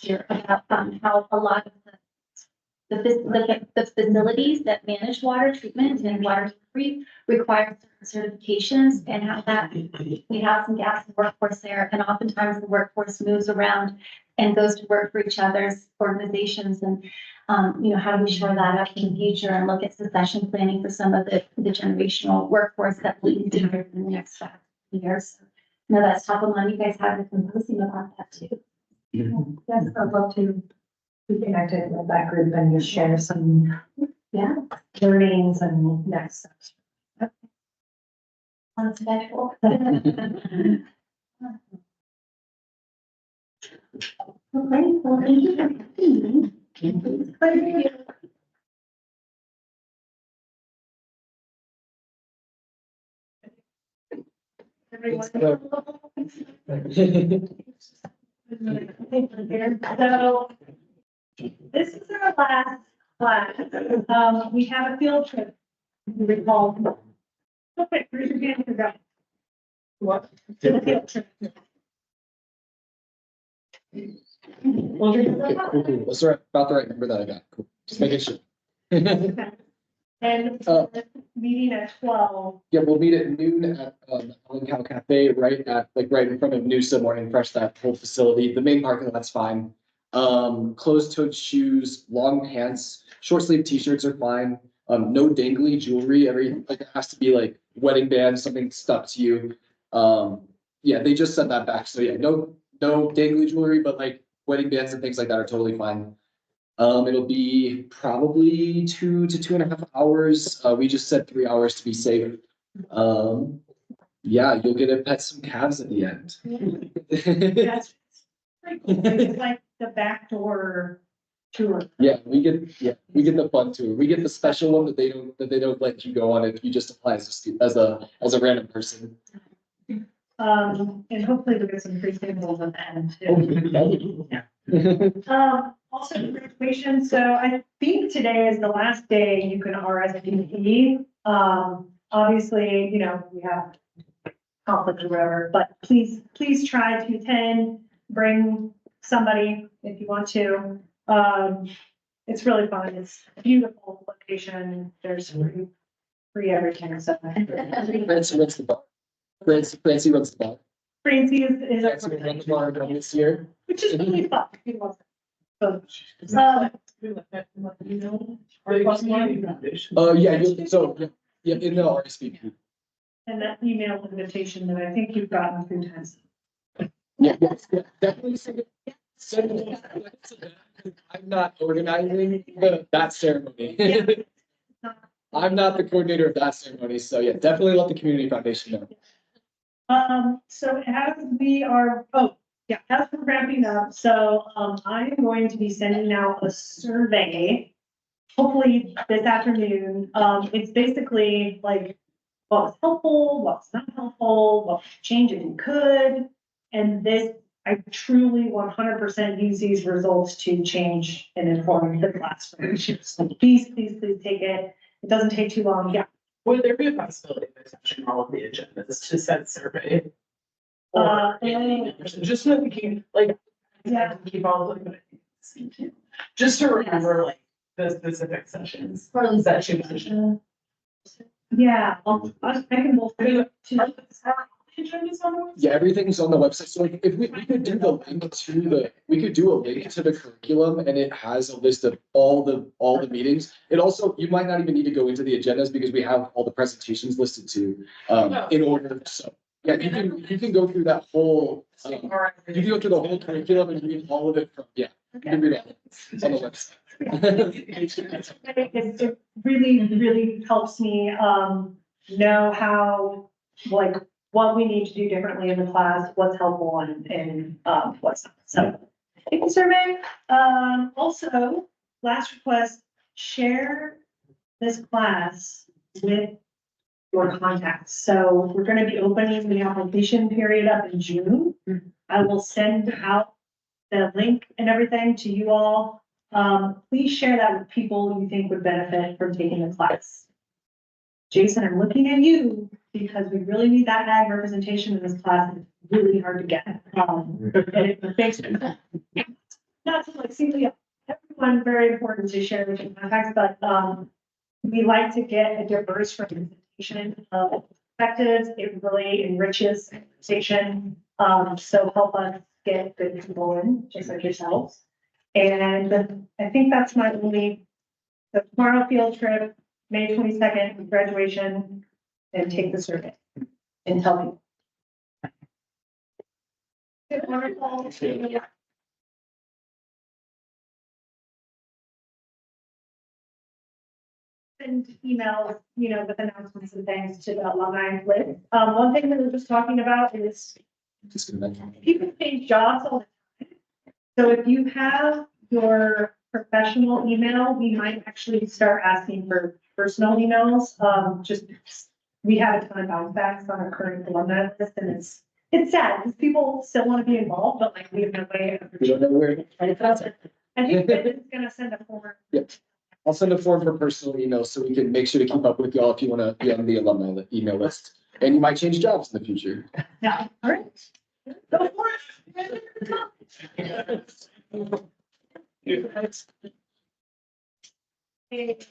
year about how a lot of the facilities that manage water treatment and water delivery require certain certifications, and how that we have some gaps in workforce there, and oftentimes the workforce moves around and goes to work for each other's organizations, and how do we shore that up in the future and look at succession planning for some of the generational workforce that we need to hire in the next 5 years. No, that's top of mind. You guys have a symposium about that too. Yes, I'd love to be connected with that group and just share some, learnings and next steps. On schedule. Okay, well, thank you for coming. So this is our last class. We have a field trip. If you recall. Okay, here's your hand to go. What? To the field trip. Cool. That's right, about the right number that I got. Cool. Just making sure. And meeting at 12. Yeah, we'll meet at noon at Allen Cow Cafe, right in front of Noosa Morning Fresh, that whole facility. The main parking lot's fine. Closed-toed shoes, long pants, short sleeve t-shirts are fine. No dangly jewelry, like it has to be like wedding band, something stuck to you. Yeah, they just sent that back. So yeah, no dangly jewelry, but like wedding bands and things like that are totally fine. It'll be probably 2 to 2.5 hours. We just said 3 hours to be safe. Yeah, you'll get to pet some calves at the end. That's pretty cool. It's like the backdoor tour. Yeah, we get the fun tour. We get the special one that they don't let you go on if you just apply as a random person. And hopefully we'll get some free samples at the end too. Also graduation, so I think today is the last day you can RSVP. Obviously, you know, we have conflict or whatever, but please try to attend, bring somebody if you want to. It's really fun. It's a beautiful location. There's free everything, so. Francie runs the bar. Francie runs the bar. Francie is Francie will run the bar again this year. which is really fun. We love it. So, Yeah, in the RSVP. and that email invitation that I think you've gotten 3 times. Yeah, definitely send it. I'm not organizing that ceremony. I'm not the coordinator of that ceremony, so yeah, definitely let the community foundation know. So as we're wrapping up, so, I am going to be sending out a survey, hopefully this afternoon. It's basically like, what was helpful, what's not helpful, what would change if you could. And this, I truly 100% use these results to change and inform the classroom. So please take it. It doesn't take too long. Yeah. Would there be a possibility of attaching all of the agendas to said survey? Just so that we can, like, Yeah. keep all of it. Just to remember, like, the specific sessions that you mentioned. Yeah, I can both do it too. Agendas on the website? Yeah, everything's on the website. So like, if we could do the link to we could do a link to the curriculum and it has a list of all the meetings. It also, you might not even need to go into the agendas because we have all the presentations listed too, in order. So yeah, you can go through that whole, you can go through the whole curriculum and read all of it from, yeah. You can read it on the website. It really helps me, know how, like, what we need to do differently in the class, what's helpful and what's not. So, thank you, survey. Also, last request, share this class with your contacts. So we're gonna be opening the application period up in June. I will send out the link and everything to you all. Please share that with people you think would benefit from taking the class. Jason, I'm looking at you because we really need that ag representation in this class. It's really hard to get. And it makes not to like single everyone very important to share with your contacts, but we like to get a diverse representation of perspectives. It really enriches conversation. So help us get good people in, just like yourselves. And I think that's my only, so tomorrow field trip, May 22nd, graduation, and take the survey and tell me. Wonderful. Send emails, you know, with announcements and things to the alumni list. One thing that we were just talking about is people change jobs all the time. So if you have your professional email, we might actually start asking for personal emails. We have a ton of bounce backs on our current alumni list, and it's sad because people still want to be involved, but like we have no way of. We don't know where. I think Ben is gonna send a form. Yep. I'll send a form for personal emails so we can make sure to keep up with y'all if you want to be on the alumni email list. And you might change jobs in the future. Yeah, all right. Go for it.